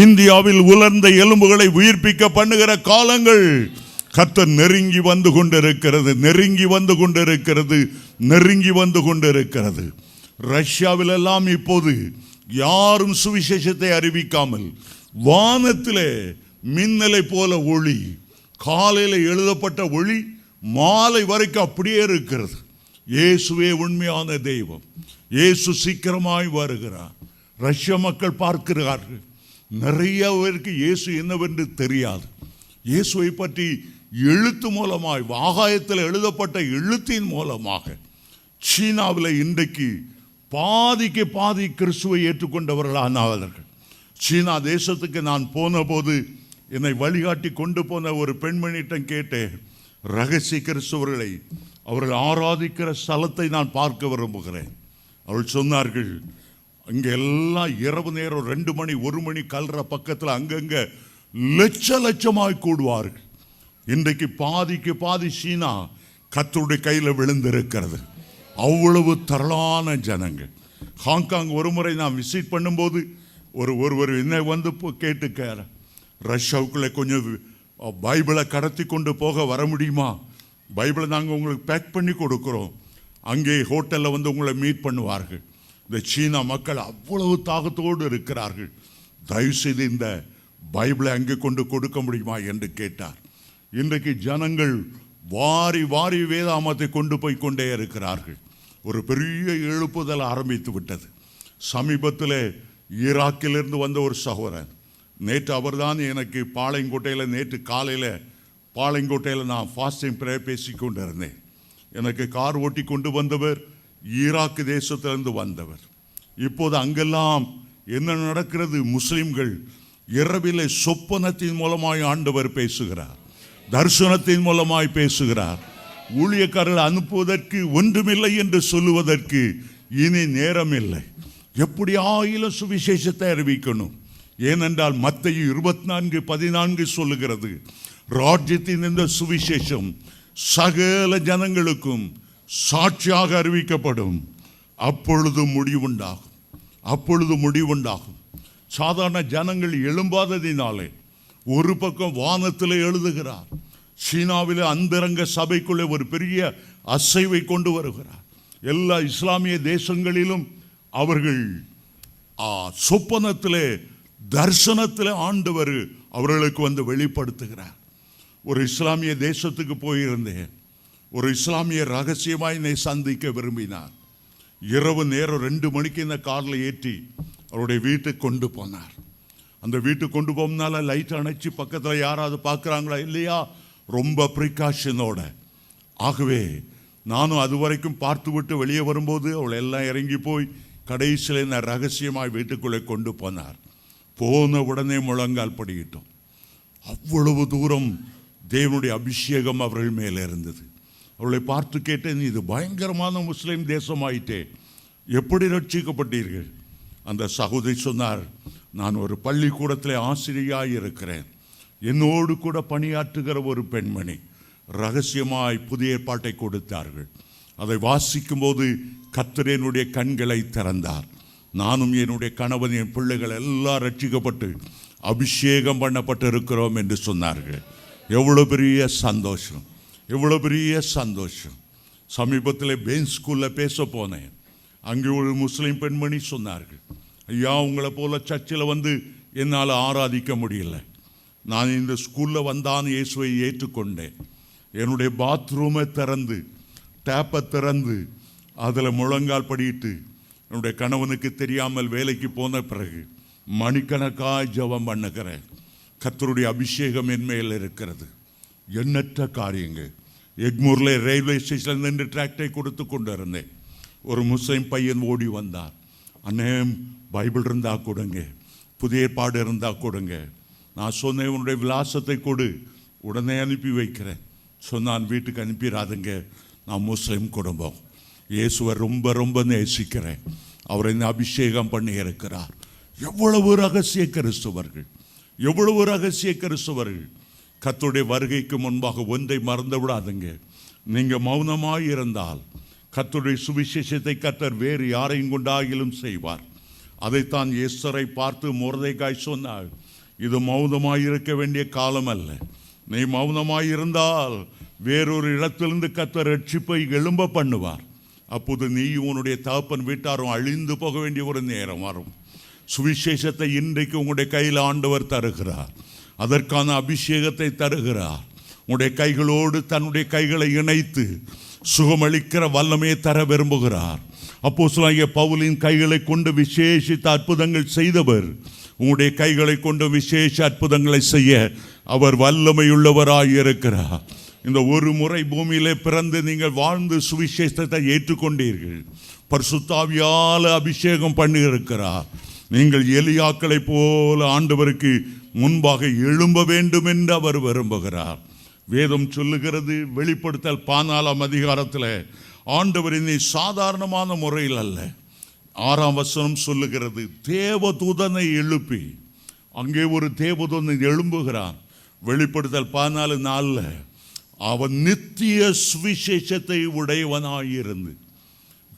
இந்தியாவில் உலர்ந்த எலும்புகளை உயிர்ப்பிக்க பண்ணுகிற காலங்கள் கர்த்தர் நெருங்கி வந்து கொண்டிருக்கிறது, நெருங்கி வந்து கொண்டிருக்கிறது, நெருங்கி வந்து கொண்டிருக்கிறது. ரஷ்யாவிலெல்லாம் இப்போது யாரும் சுவிசேஷத்தை அறிவிக்காமல் வானத்திலே மின்னலை போல ஒளி, காலையில் எழுதப்பட்ட ஒளி மாலை வரைக்கும் அப்படியே இருக்கிறது. இயேசுவே உண்மையான தெய்வம், இயேசு சீக்கிரமாய் வருகிறார். ரஷ்ய மக்கள் பார்க்கிறார்கள். நிறைய பேருக்கு இயேசு என்னவென்று தெரியாது. இயேசுவை பற்றி எழுத்து மூலமாய், ஆகாயத்தில் எழுதப்பட்ட எழுத்தின் மூலமாக சீனாவில் இன்றைக்கு பாதிக்கு பாதி கிறிஸ்துவை ஏற்றுக்கொண்டவர்களானார்கள். சீனா தேசத்துக்கு நான் போன போது என்னை வழிகாட்டி கொண்டு போன ஒரு பெண்மணியிடம் கேட்டேன், ரகசிய கிறிஸ்தவர்களை அவர்கள் ஆராதிக்கிற ஸ்தலத்தை நான் பார்க்க விரும்புகிறேன். அவள் சொன்னார்கள், அங்கே எல்லாம் இரவு நேரம் 2 மணி 1 மணி கல்ற பக்கத்தில் அங்கங்கே லட்சமாய் கூடுவார்கள். இன்றைக்கு பாதிக்கு பாதி சீனா கர்த்தருடைய கையில் விழுந்திருக்கிறது. அவ்வளவு திரளான ஜனங்கள். ஹாங்காங் ஒரு முறை நான் விசிட் பண்ணும்போது ஒருவர் என்னை வந்து கேட்டுக்கார, ரஷ்யாவுக்குள்ளே கொஞ்சம் பைபிளை கடத்தி கொண்டு போக வர முடியுமா? பைபிளை நாங்கள் உங்களுக்கு பேக் பண்ணி கொடுக்குறோம். அங்கே ஹோட்டலில் வந்து உங்களை மீட் பண்ணுவார்கள். இந்த சீனா மக்கள் அவ்வளவு தாகத்தோடு இருக்கிறார்கள். தயவுசெய்து இந்த பைபிளை அங்கே கொண்டு கொடுக்க முடியுமா என்று கேட்டார். இன்றைக்கு ஜனங்கள் வாரி வாரி வேதாமத்தை கொண்டு போய் கொண்டே இருக்கிறார்கள். ஒரு பெரிய எழுப்புதல் ஆரம்பித்து விட்டது. சமீபத்தில் ஈராக்கிலிருந்து வந்த ஒரு சகோதரன், நேற்று அவர் தான் எனக்கு பாளையங்கோட்டையில், நேற்று காலையில் பாளையங்கோட்டையில் நான் ஃபாஸ்டிங் ப்ரேயர் பேசி கொண்டு இருந்தேன். எனக்கு கார் ஓட்டி கொண்டு வந்தவர் ஈராக்கு தேசத்திலிருந்து வந்தவர். இப்போது அங்கெல்லாம் என்ன நடக்கிறது? முஸ்லிம்கள் இரவிலே சொப்பனத்தின் மூலமாய் ஆண்டவர் பேசுகிறார், தரிசனத்தின் மூலமாய் பேசுகிறார். ஊழியக்காரர்கள் அனுப்புவதற்கு ஒன்றுமில்லை என்று சொல்லுவதற்கு இனி நேரம் இல்லை. எப்படியாயிலும் சுவிசேஷத்தை அறிவிக்கணும். ஏனென்றால் மத்தேயு 24:14 சொல்லுகிறது, ராஜ்யத்தின் இந்த சுவிசேஷம் சகல ஜனங்களுக்கும் சாட்சியாக அறிவிக்கப்படும், அப்பொழுது முடிவுண்டாகும், அப்பொழுது முடிவுண்டாகும். சாதாரண ஜனங்கள் எழும்பாததினாலே ஒரு பக்கம் வானத்தில் எழுதுகிறார், சீனாவில் அந்தரங்க சபைக்குள்ளே ஒரு பெரிய அசைவை கொண்டு வருகிறார். எல்லா இஸ்லாமிய தேசங்களிலும் அவர்கள் சொப்பனத்திலே தரிசனத்திலே ஆண்டவர் அவர்களுக்கு வந்து வெளிப்படுத்துகிறார். ஒரு இஸ்லாமிய தேசத்துக்கு போயிருந்தேன். ஒரு இஸ்லாமிய ரகசியமாய் என்னை சந்திக்க விரும்பினார். இரவு நேரம் 2 மணிக்கு இந்த காரில் ஏற்றி அவருடைய வீட்டுக்கு கொண்டு போனார். அந்த வீட்டுக்கு கொண்டு போனால லைட் அணைச்சி பக்கத்தில் யாராவது பார்க்குறாங்களா இல்லையா, ரொம்ப ப்ரிகாஷனோட. ஆகவே நானும் அது வரைக்கும் பார்த்து விட்டு வெளியே வரும்போது அவளை எல்லாம் இறங்கி போய் கடைசியில் என்ன ரகசியமாய் வீட்டுக்குள்ளே கொண்டு போனார். போன உடனே முழங்கால் படிக்கிட்டோம். அவ்வளவு தூரம் தேவனுடைய அபிஷேகம் அவர்கள் மேலே இருந்தது. அவளை பார்த்து கேட்டேன், இது பயங்கரமான முஸ்லீம் தேசமாயிட்டே, எப்படி ரட்சிக்கப்பட்டீர்கள்? அந்த சகோதரி சொன்னார், நான் ஒரு பள்ளிக்கூடத்தில் ஆசிரியராக இருக்கிறேன். என்னோடு கூட பணியாற்றுகிற ஒரு பெண்மணி ரகசியமாய் புதிய ஏற்பாட்டை கொடுத்தார்கள். அதை வாசிக்கும் போது கர்த்தர் என்னுடைய கண்களை திறந்தார். நானும் என்னுடைய கணவன் என் பிள்ளைகள் எல்லாம் ரட்சிக்கப்பட்டு அபிஷேகம் பண்ணப்பட்டு இருக்கிறோம் என்று சொன்னார்கள். எவ்வளோ பெரிய சந்தோஷம், எவ்வளோ பெரிய சந்தோஷம். சமீபத்தில் பென் ஸ்கூலில் பேச போனேன். அங்கே ஒரு முஸ்லீம் பெண்மணி சொன்னார்கள், ஐயா உங்களை போல சர்ச்சில் வந்து என்னால் ஆராதிக்க முடியல. நான் இந்த ஸ்கூலில் வந்தான் இயேசுவை ஏற்றுக்கொண்டேன். என்னுடைய பாத்ரூமை திறந்து டேப்பை திறந்து அதில் முழங்கால் படிட்டு என்னுடைய கணவனுக்கு தெரியாமல் வேலைக்கு போன பிறகு மணிக்கணக்காய் ஜெபம் பண்ணுகிறேன். கர்த்தருடைய அபிஷேகம் என் மேல் இருக்கிறது. எண்ணற்ற காரியங்கள். எக்மூரில் ரயில்வே ஸ்டேஷனில் நின்று டிராக்டை கொடுத்து கொண்டு இருந்தேன். ஒரு முஸ்லிம் பையன் ஓடி வந்தார். அண்ணே பைபிள் இருந்தால் கொடுங்க, புதிய ஏற்பாடு இருந்தால் கொடுங்க. நான் சொன்னேன் உன்னுடைய விலாசத்தை கொடு, உடனே அனுப்பி வைக்கிறேன். சொன்னான் வீட்டுக்கு அனுப்பிடாதுங்க, நான் முஸ்லிம் குடும்பம், இயேசுவை ரொம்ப ரொம்ப நேசிக்கிறேன், அவரை அபிஷேகம் பண்ணி இருக்கிறார். எவ்வளவு ரகசிய கிறிஸ்தவர்கள், எவ்வளவு ரகசிய கிறிஸ்தவர்கள். கர்த்தருடைய வருகைக்கு முன்பாக ஒன்றை மறந்து விடாதுங்க. நீங்கள் மௌனமாய் இருந்தால் கர்த்தருடைய சுவிசேஷத்தை கர்த்தர் வேறு யாரையும் கொண்டாகிலும் செய்வார். அதைத்தான் எஸ்தரை பார்த்து மொர்தெகாய் சொன்னார், இது மௌனமாய் இருக்க வேண்டிய காலம் அல்ல. நீ மௌனமாய் இருந்தால் வேறொரு இடத்திலிருந்து கர்த்தர் ரட்சிப்பை எழும்ப பண்ணுவார். அப்போது நீ உன்னுடைய தகப்பன் வீட்டாரும் அழிந்து போக வேண்டிய ஒரு நேரம் வரும். சுவிசேஷத்தை இன்றைக்கு உங்களுடைய கையில் ஆண்டவர் தருகிறார். அதற்கான அபிஷேகத்தை தருகிறார். உங்களுடைய கைகளோடு தன்னுடைய கைகளை இணைத்து சுகமளிக்கிற வல்லமையை தர விரும்புகிறார். அப்போஸ்தலனாகிய பவுலின் கைகளை கொண்டு விசேஷித்த அற்புதங்கள் செய்தவர் உங்களுடைய கைகளை கொண்டு விசேஷ அற்புதங்களை செய்ய அவர் வல்லமையுள்ளவராய் இருக்கிறார். இந்த ஒரு முறை பூமியிலே பிறந்து நீங்கள் வாழ்ந்து சுவிசேஷத்தை ஏற்றுக்கொண்டீர்கள். பரிசுத்த ஆவியால் அபிஷேகம் பண்ணி இருக்கிறார். நீங்கள் எலியாக்களை போல ஆண்டவருக்கு முன்பாக எழும்ப வேண்டும் என்று அவர் விரும்புகிறார். வேதம் சொல்லுகிறது, வெளிப்படுத்தல் 14ஆம் அதிகாரத்தில் ஆண்டவர் இனி சாதாரணமான முறையில் அல்ல, 6ஆம் வசனம் சொல்லுகிறது, தேவதூதனை எழுப்பி, அங்கே ஒரு தேவதூதன் எழும்புகிறான். வெளிப்படுத்தல் 14:4 அவன் நித்திய சுவிசேஷத்தை உடையவனாயிருந்து.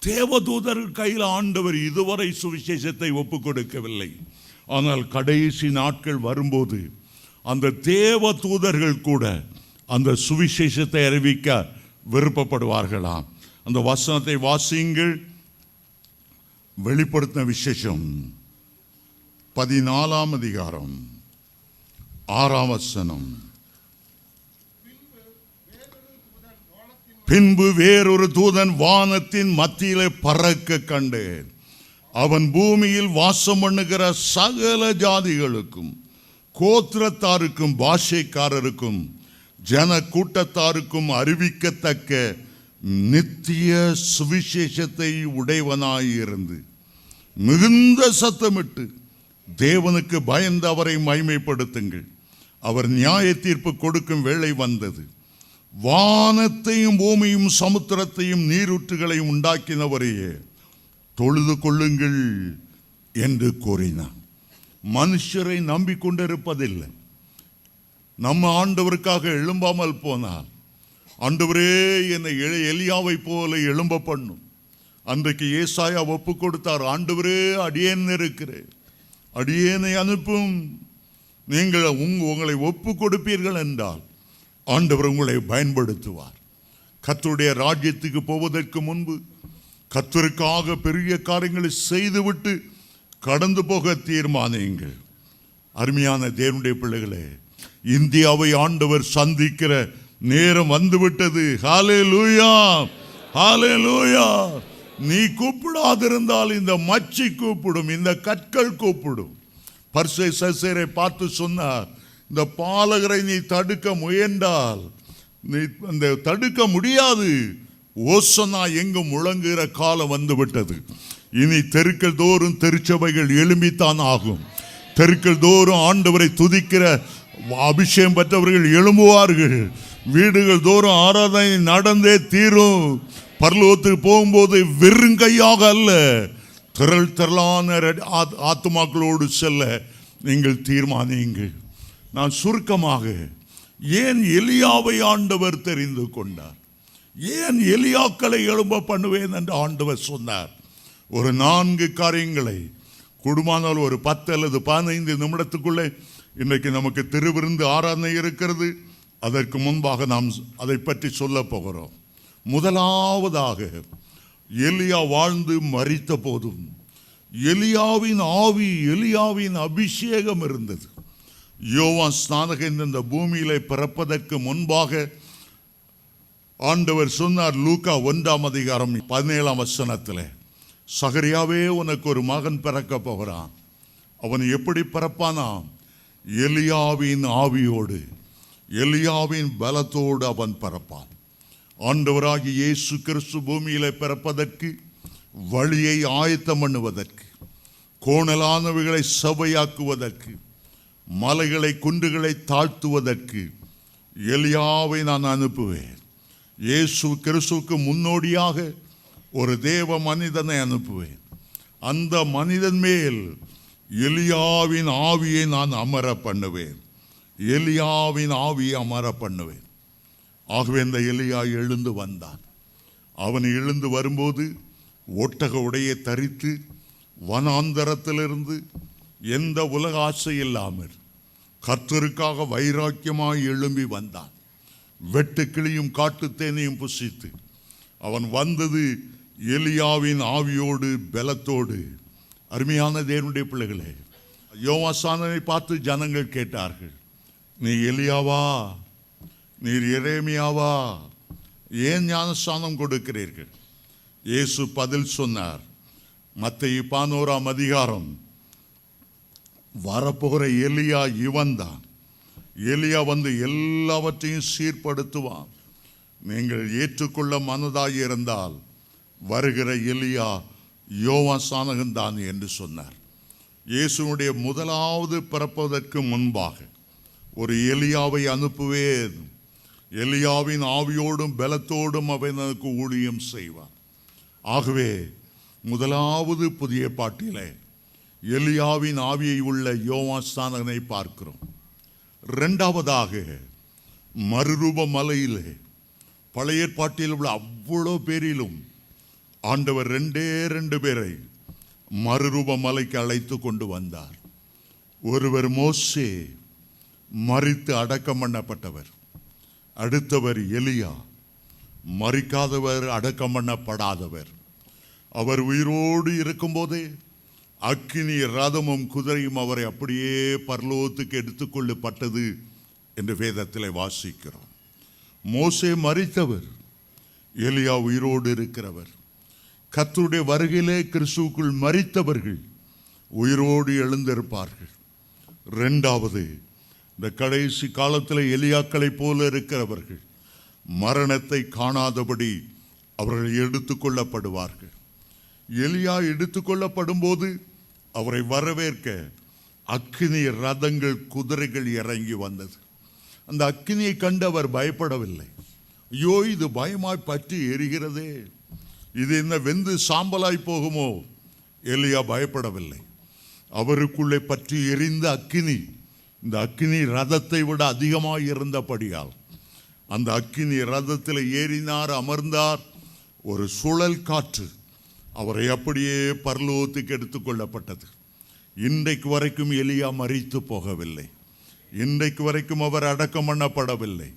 தேவதூதர் கையில் ஆண்டவர் இதுவரை சுவிசேஷத்தை ஒப்பு கொடுக்கவில்லை. ஆனால் கடைசி நாட்கள் வரும்போது அந்த தேவதூதர்கள் கூட அந்த சுவிசேஷத்தை அறிவிக்க விருப்பப்படுவார்களாம். அந்த வசனத்தை வாசியுங்கள். வெளிப்படுத்தின விசேஷம் 14ஆம் அதிகாரம் 6ஆம் வசனம். பின்பு வேறொரு தூதன் வானத்தின் மத்தியிலே பறக்க கண்டேன். அவன் பூமியில் வாசம் பண்ணுகிற சகல ஜாதிகளுக்கும், கோத்திரத்தாருக்கும், பாஷைக்காரருக்கும், ஜன கூட்டத்தாருக்கும் அறிவிக்கத்தக்க நித்திய சுவிசேஷத்தை உடையவனாயிருந்து மிகுந்த சத்தமிட்டு தேவனுக்கு பயந்து அவரை மகிமைப்படுத்துங்கள். அவர் நியாய தீர்ப்பு கொடுக்கும் வேளை வந்தது. வானத்தையும் பூமியும் சமுத்திரத்தையும் நீரூற்றுகளையும் உண்டாக்கினவரையே தொழுது கொள்ளுங்கள் என்று கூறினார். மனுஷரை நம்பிக்கொண்டிருப்பதில்லை. நம்ம ஆண்டவருக்காக எழும்பாமல் போனால், ஆண்டவரே என்னை எலியாவை போல எழும்ப பண்ணும். அன்றைக்கு ஏசாயா ஒப்பு கொடுத்தார், ஆண்டவரே அடியேன் இருக்கிறேன், அடியேனை அனுப்பும். நீங்கள் உங்களை ஒப்பு கொடுப்பீர்கள் என்றால் ஆண்டவர் உங்களை பயன்படுத்துவார். கர்த்தருடைய ராஜ்யத்துக்கு போவதற்கு முன்பு கர்த்தருக்காக பெரிய காரியங்களை செய்துவிட்டு கடந்து போக தீர்மானியுங்கள். அருமையான தேவனுடைய பிள்ளைகளே, இந்தியாவை ஆண்டவர் சந்திக்கிற நேரம் வந்துவிட்டது. ஹல்லேலூயா, ஹல்லேலூயா. நீ கூப்பிடாதிருந்தால் இந்த மச்சி கூப்பிடும், இந்த கற்கள் கூப்பிடும். பர்சை சசேரை பார்த்து சொன்னார், இந்த பாலகரை நீ தடுக்க முயன்றால் நீ அந்த தடுக்க முடியாது. ஓசனா எங்கும் முழங்குகிற காலம் வந்துவிட்டது. இனி தெருக்கள் தோறும் திருச்சபைகள் எழும்பித்தான் ஆகும். தெருக்கள் தோறும் ஆண்டவரை துதிக்கிற அபிஷேகம் பெற்றவர்கள் எழும்புவார்கள். வீடுகள் தோறும் ஆராதனை நடந்தே தீரும். பரலோகத்துக்கு போகும்போது வெறுங்கையாக அல்ல, திரள் திரளான ஆத்துமாக்களோடு செல்ல நீங்கள் தீர்மானியுங்கள். நான் சுருக்கமாக ஏன் எலியாவை ஆண்டவர் தெரிந்து கொண்டார்? ஏன் எலியாக்களை எழும்ப பண்ணுவேன் என்று ஆண்டவர் சொன்னார்? ஒரு 4 காரியங்களை கூடுமானால் ஒரு 10 அல்லது 15 நிமிடத்துக்குள்ளே இன்றைக்கு நமக்கு திருவிருந்து ஆராதனை இருக்கிறது. அதற்கு முன்பாக நாம் அதை பற்றி சொல்ல போகிறோம். முதலாவதாக, எலியா வாழ்ந்து மரித்த போதும் எலியாவின் ஆவி, எலியாவின் அபிஷேகம் இருந்தது. யோவான் ஸ்நானகன் இந்த பூமியிலே பிறப்பதற்கு முன்பாக ஆண்டவர் சொன்னார், லூக்கா 1:17 சகரியாவே உனக்கு ஒரு மகன் பிறக்க போகிறான். அவன் எப்படி பிறப்பானா? எலியாவின் ஆவியோடு, எலியாவின் பலத்தோடு அவன் பிறப்பான். ஆண்டவராகிய இயேசு கிறிஸ்து பூமியிலே பிறப்பதற்கு, வழியை ஆயத்தம் பண்ணுவதற்கு, கோணலானவைகளை சபையாக்குவதற்கு, மலைகளை குன்றுகளை தாழ்த்துவதற்கு எலியாவை நான் அனுப்புவேன். இயேசு கிறிஸ்துவுக்கு முன்னோடியாக ஒரு தேவ மனிதனை அனுப்புவேன். அந்த மனிதன் மேல் எலியாவின் ஆவியை நான் அமர பண்ணுவேன். எலியாவின் ஆவியை அமர பண்ணுவேன். ஆகவே இந்த எலியா எழுந்து வந்தான். அவன் எழுந்து வரும்போது ஒட்டக உடையை தரித்து வனாந்தரத்திலிருந்து எந்த உலக ஆசை இல்லாமல் கர்த்தருக்காக வைராக்கியமாய் எழும்பி வந்தான். வெட்டுக்கிளியும் காட்டுத்தேனையும் புசித்து அவன் வந்தது எலியாவின் ஆவியோடு பலத்தோடு. அருமையான தேவனுடைய பிள்ளைகளே, யோவாசானனை பார்த்து ஜனங்கள் கேட்டார்கள், நீ எலியாவா? நீர் எரேமியாவா? ஏன் ஞானஸ்நானம் கொடுக்கிறீர்கள்? இயேசு பதில் சொன்னார். மத்தேயு 11 வரப்போகிற எலியா இவன் தான். எலியா வந்து எல்லாவற்றையும் சீர்படுத்துவான். நீங்கள் ஏற்றுக்கொள்ள மனதாகி இருந்தால் வருகிற எலியா யோவான் ஸ்நானகன் தான் என்று சொன்னார். இயேசுனுடைய முதலாவது பிறப்பதற்கு முன்பாக ஒரு எலியாவை அனுப்புவேன். எலியாவின் ஆவியோடும் பலத்தோடும் அவனுக்கு ஊழியம் செய்வான். ஆகவே முதலாவது புதிய பாட்டிலே எலியாவின் ஆவியை உள்ள யோவான் ஸ்நானகனை பார்க்கிறோம். இரண்டாவதாக, மறுரூப மலையிலே பழைய ஏற்பாட்டில் உள்ள அவ்வளோ பேரிலும் ஆண்டவர் 2 பேரை மறுரூப மலைக்கு அழைத்து கொண்டு வந்தார். ஒருவர் மோசே, மரித்து அடக்கம் பண்ணப்பட்டவர். அடுத்தவர் எலியா, மரிக்காதவர், அடக்கம் பண்ணப்படாதவர். அவர் உயிரோடு இருக்கும்போதே அக்கினி ரதமும் குதிரையும் அவரை அப்படியே பரலோகத்துக்கு எடுத்துக்கொள்ளப்பட்டது என்று வேதத்தில் வாசிக்கிறோம். மோசே மரித்தவர், எலியா உயிரோடு இருக்கிறவர். கர்த்தருடைய வருகையிலே கிறிஸ்துவுக்குள் மரித்தவர்கள் உயிரோடு எழுந்திருப்பார்கள். இரண்டாவது, இந்த கடைசி காலத்தில் எலியாக்களை போல இருக்கிறவர்கள் மரணத்தை காணாதபடி அவர்கள் எடுத்துக்கொள்ளப்படுவார்கள். எலியா எடுத்துக்கொள்ளப்படும் போது அவரை வரவேற்க அக்கினி ரதங்கள், குதிரைகள் இறங்கி வந்தது. அந்த அக்கினியை கண்டு அவர் பயப்படவில்லை. ஐயோ, இது பயமாய் பற்றி எரிகிறதே, இது என்ன வெந்து சாம்பலாய் போகுமோ? எலியா பயப்படவில்லை. அவருக்குள்ளே பற்றி எரிந்த அக்கினி, இந்த அக்கினி ரதத்தை விட அதிகமாக இருந்தபடியால் அந்த அக்கினி ரதத்தில் ஏறினார், அமர்ந்தார். ஒரு சுழல் காற்று அவரை அப்படியே பரலோகத்துக்கு எடுத்துக்கொள்ளப்பட்டது. இன்றைக்கு வரைக்கும் எலியா மரித்து போகவில்லை. இன்றைக்கு வரைக்கும் அவர் அடக்கம் பண்ணப்படவில்லை.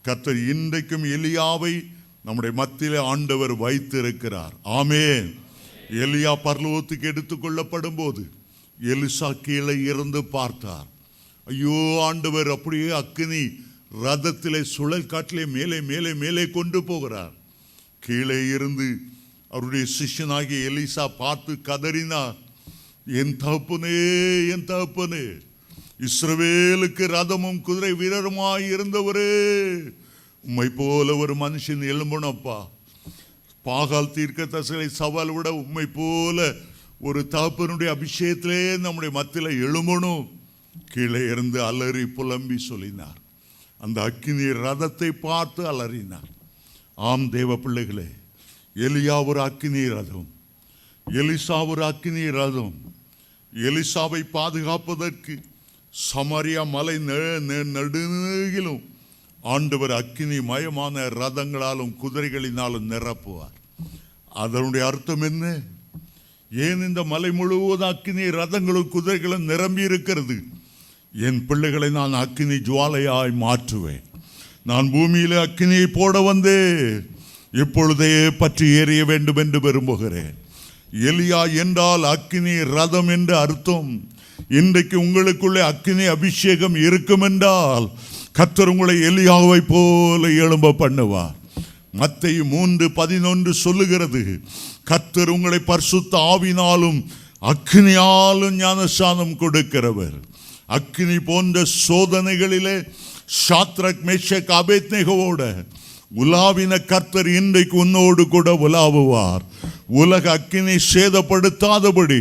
கர்த்தர் இன்றைக்கும் எலியாவை நம்முடைய மத்தியிலே ஆண்டவர் வைத்திருக்கிறார். ஆமென். எலியா பரலோகத்துக்கு எடுத்துக்கொள்ளப்படும் போது எலிசா கீழே இருந்து பார்த்தார். ஐயோ, ஆண்டவர் அப்படியே அக்கினி ரதத்திலே சுழல் காட்டிலே மேலே மேலே மேலே கொண்டு போகிறார். கீழே இருந்து அவருடைய சிஷ்யனாகிய எலிசா பார்த்து கதறினார், என் தகப்பனே, என் தகப்பனே, இஸ்ரவேலுக்கு ரதமும் குதிரை வீரருமாய் இருந்தவரே, உம்மை போல ஒரு மனுஷன் எழும்பணும்ப்பா. பாகால் தீர்க்கதரிசிகளை சவால் விட உம்மை போல ஒரு தகப்பனுடைய அபிஷேகத்திலே நம்முடைய மத்தியில் எழும்பணும். கீழே இருந்து அலறி புலம்பி சொல்லினார். அந்த அக்கினி ரதத்தை பார்த்து அலறினார். ஆம் தேவ பிள்ளைகளே, எலியா ஒரு அக்கினி ரதம், எலிசா ஒரு அக்கினி ரதம். எலிசாவை பாதுகாப்பதற்கு சமாரியா மலை நடுங்கிலும் ஆண்டவர் அக்கினி மயமான ரதங்களாலும் குதிரைகளினாலும் நிரப்புவார். அதனுடைய அர்த்தம் என்ன? ஏன் இந்த மலை முழுவதும் அக்கினி ரதங்களும் குதிரைகளும் நிரம்பி இருக்கிறது? என் பிள்ளைகளை நான் அக்கினி ஜுவாலையாய் மாற்றுவேன். நான் பூமியிலே அக்கினியை போட வந்தே இப்பொழுதே பற்றி எறிய வேண்டும் என்று விரும்புகிறேன். எலியா என்றால் அக்கினி ரதம் என்று அர்த்தம். இன்றைக்கு உங்களுக்குள்ளே அக்கினி அபிஷேகம் இருக்கும் என்றால் கர்த்தர் உங்களை எலியாவை போல எழும்ப பண்ணுவார். மத்தேயு 3:11 சொல்லுகிறது, கர்த்தர் உங்களை பரிசுத்த ஆவினாலும் அக்கினியாலும் ஞானஸ்நானம் கொடுக்கிறவர். அக்கினி போன்ற சோதனைகளிலே சாத்ரக் மேஷக் அபேத்நேகோவோட உலாவின கர்த்தர் இன்றைக்கு உன்னோடு கூட உலாவுவார். உலக அக்கினி சேதப்படுத்தாதபடி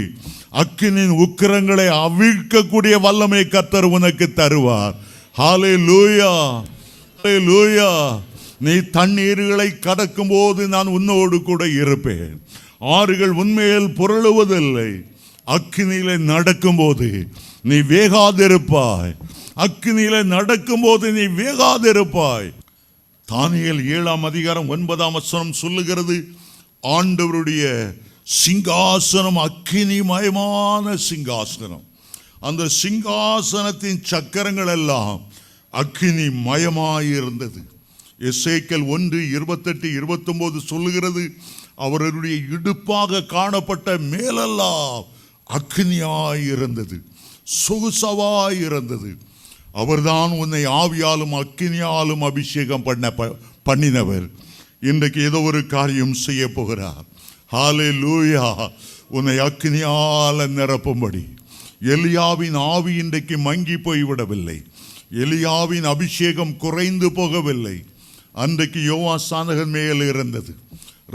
அக்கினின் உக்கிரங்களை அவிழ்க்கக்கூடிய வல்லமை கர்த்தர் உனக்கு தருவார். ஹல்லேலூயா, ஹல்லேலூயா. நீ தண்ணீர்களை கடக்கும் போது நான் உன்னோடு கூட இருப்பேன். ஆறுகள் உண்மையில் புரளுவதில்லை. அக்கினியில நடக்கும் போது நீ வேகாதிருப்பாய். அக்கினியில நடக்கும் போது நீ வேகாதிருப்பாய். தானியேல் 7:9 சொல்லுகிறது, ஆண்டவருடைய சிங்காசனம் அக்கினி மயமான சிங்காசனம். அந்த சிங்காசனத்தின் சக்கரங்கள் எல்லாம் அக்கினி மயமாயிருந்தது. எசேக்கியேல் 1:28-29 சொல்லுகிறது, அவருடைய இடுப்பாக காணப்பட்ட மேலெல்லாம் அக்கினியாயிருந்தது, சொகுசவாயிருந்தது. அவர்தான் உன்னை ஆவியாலும் அக்கினியாலும் அபிஷேகம் பண்ணினவர். இன்றைக்கு ஏதோ ஒரு காரியம் செய்ய போகிறார். ஹல்லேலூயா. உன்னை அக்கினியால நிரப்பும்படி. எலியாவின் ஆவி இன்றைக்கு மங்கி போய்விடவில்லை. எலியாவின் அபிஷேகம் குறைந்து போகவில்லை. அன்றைக்கு யோவான் மேல் இருந்தது.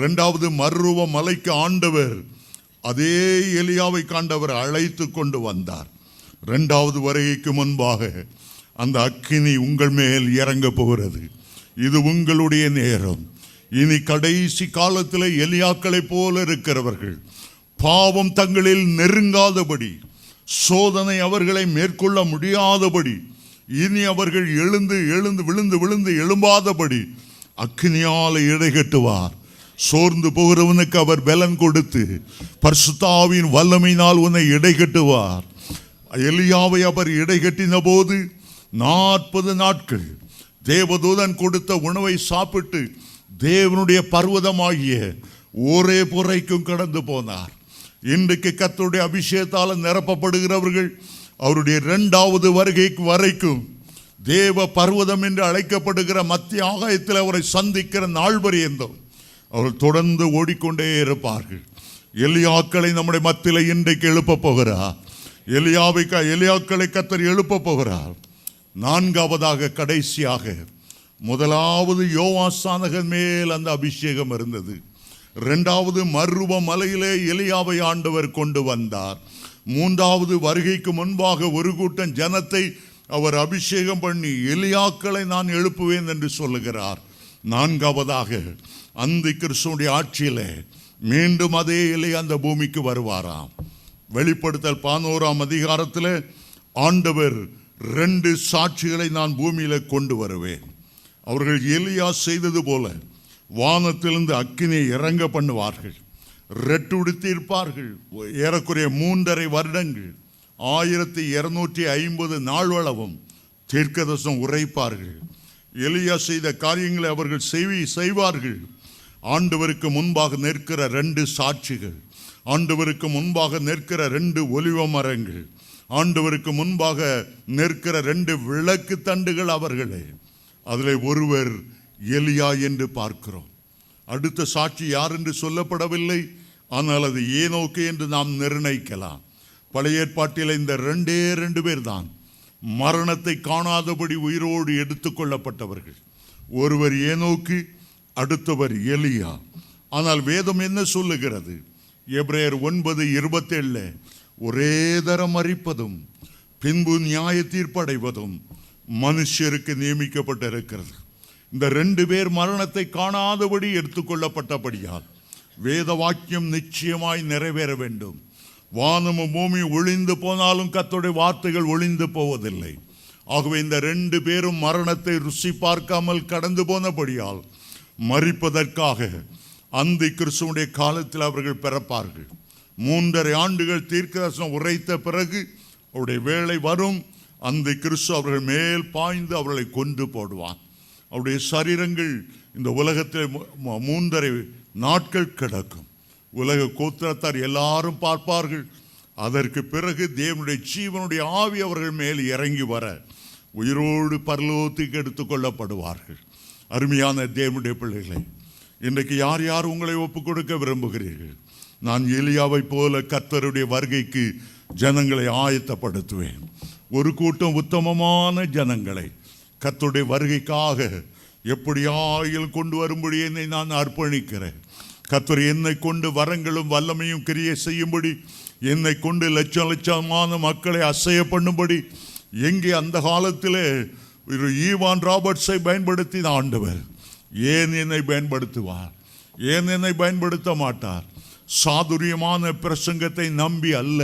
2வது மறுரூப மலைக்கு ஆண்டவர் அதே எலியாவை காண்டவர் அழைத்து கொண்டு வந்தார். 2வது வருகைக்கு முன்பாக அந்த அக்கினி உங்கள் மேல் இறங்க போகிறது. இது உங்களுடைய நேரம். இனி கடைசி காலத்தில் எலியாக்களை போல இருக்கிறவர்கள் பாவம் தங்களில் நெருங்காதபடி, சோதனை அவர்களை மேற்கொள்ள முடியாதபடி, இனி அவர்கள் எழுந்து எழுந்து விழுந்து விழுந்து எழும்பாதபடி அக்கினியால இடைகட்டுவார். சோர்ந்து போகிறவனுக்கு அவர் பலன் கொடுத்து பரிசுத்த ஆவியின் வல்லமையினால் உன்னை இடைகட்டுவார். எலியாவை அவர் இடைகட்டின போது 40 நாட்கள் தேவதூதன் கொடுத்த உணவை சாப்பிட்டு தேவனுடைய பர்வதமாகிய ஒரே புறைக்கும் கடந்து போனார். இன்றைக்கு கர்த்தருடைய அபிஷேகத்தால் நிரப்பப்படுகிறவர்கள் அவருடைய 2வது வருகைக்கு வரைக்கும் தேவ பர்வதம் என்று அழைக்கப்படுகிற மத்திய ஆகாயத்தில் அவரை சந்திக்கிற நாள் பரியந்தம் அவர்கள் தொடர்ந்து ஓடிக்கொண்டே இருப்பார்கள். எலியாக்களை நம்முடைய மத்தியில் இன்றைக்கு எழுப்ப போகிறார். எலியாக்களை கர்த்தர் எழுப்ப போகிறார். 4வதாக கடைசியாக 1வது யோவான் மேல் அந்த அபிஷேகம் இருந்தது. 2வது மறுரூப மலையிலே எலியாவை ஆண்டவர் கொண்டு வந்தார். 3வது வருகைக்கு முன்பாக ஒரு கூட்டம் ஜனத்தை அவர் அபிஷேகம் பண்ணி எலியாக்களை நான் எழுப்புவேன் என்று சொல்லுகிறார். 4வதாக அந்த கிறிஸ்துவுடைய ஆட்சியிலே மீண்டும் அதே எலியா அந்த பூமிக்கு வருவாராம். வெளிப்படுத்தல் 11 ஆண்டவர் 2 சாட்சிகளை நான் பூமியில கொண்டு வருவேன். அவர்கள் எலியா செய்தது போல வானத்திலிருந்து அக்கினியை இறங்க பண்ணுவார்கள். ரெட்டுடுத்திருப்பார்கள். ஏறக்குறைய 3.5 வருடங்கள் 1250 நாள்வளவும் தீர்க்கதரிசனம் உரைப்பார்கள். எலியா செய்த காரியங்களை அவர்கள் செய்வார்கள். ஆண்டவருக்கு முன்பாக நிற்கிற 2 சாட்சிகள், ஆண்டவருக்கு முன்பாக நிற்கிற 2 ஒலிவ மரங்கள், ஆண்டவருக்கு முன்பாக நிற்கிற 2 விளக்கு தண்டுகள் அவர்களே. அதில் ஒருவர் எலியா என்று பார்க்கிறோம். அடுத்த சாட்சி யார் என்று சொல்லப்படவில்லை. ஆனால் அது ஏனோக்கு என்று நாம் நிர்ணயிக்கலாம். பழைய ஏற்பாட்டில் இந்த 2 பேர் தான் மரணத்தை காணாதபடி உயிரோடு எடுத்துக்கொள்ளப்பட்டவர்கள். ஒருவர் ஏனோக்கு, அடுத்தவர் எலியா. ஆனால் வேதம் என்ன சொல்லுகிறது? எபிரேயர் 9:27 ஒரே தரம் மரிப்பதும் பின்பு நியாய தீர்ப்படைவதும் மனுஷருக்கு நியமிக்கப்பட்டிருக்கிறது. இந்த 2 பேர் மரணத்தை காணாதபடி எடுத்துக்கொள்ளப்பட்டபடியால் வேத வாக்கியம் நிச்சயமாய் நிறைவேற வேண்டும். வானமும் பூமி ஒளிந்து போனாலும் கர்த்தருடைய வார்த்தைகள் ஒளிந்து போவதில்லை. ஆகவே இந்த 2 பேரும் மரணத்தை ருசி பார்க்காமல் கடந்து போனபடியால் மரிப்பதற்காக அந்த கிறிஸ்துவுடைய காலத்தில் அவர்கள் பிறப்பார்கள். 3.5 ஆண்டுகள் தீர்க்கதரிசனம் உரைத்த பிறகு அவருடைய வேளை வரும். அந்த கிறிஸ்து அவர்கள் மேல் பாய்ந்து அவர்களை கொன்று போடுவான். அவருடைய சரீரங்கள் இந்த உலகத்தில் 3.5 நாட்கள் கிடக்கும். உலக கோத்திரத்தார் எல்லாரும் பார்ப்பார்கள். அதற்கு பிறகு தேவனுடைய ஜீவனுடைய ஆவி அவர்கள் மேல் இறங்கி வர உயிரோடு பரலோகத்துக்கு எடுத்துக் கொள்ளப்படுவார்கள். அருமையான தேவனுடைய பிள்ளைகளை, இன்றைக்கு யார் யார் உங்களை ஒப்புக் கொடுக்க விரும்புகிறீர்கள்? நான் எலியாவை போல கர்த்தருடைய வருகைக்கு ஜனங்களை ஆயத்தப்படுத்துவேன். ஒரு கூட்டம் உத்தமமான ஜனங்களை கர்த்தருடைய வருகைக்காக எப்படியாயில் கொண்டு வரும்படி என்னை நான் அர்ப்பணிக்கிறேன். கர்த்தர் என்னை கொண்டு வரங்களும் வல்லமையும் கிரியை செய்யும்படி, என்னை கொண்டு லட்சம் லட்சமான மக்களை அசைய பண்ணும்படி, எங்கே அந்த காலத்தில் ஈவான் ராபர்ட்ஸை பயன்படுத்தின ஆண்டவர் ஏன் என்னை பயன்படுத்துவார்? ஏன் என்னை பயன்படுத்த மாட்டார்? சாதுரியமான பிரசங்கத்தை நம்பி அல்ல,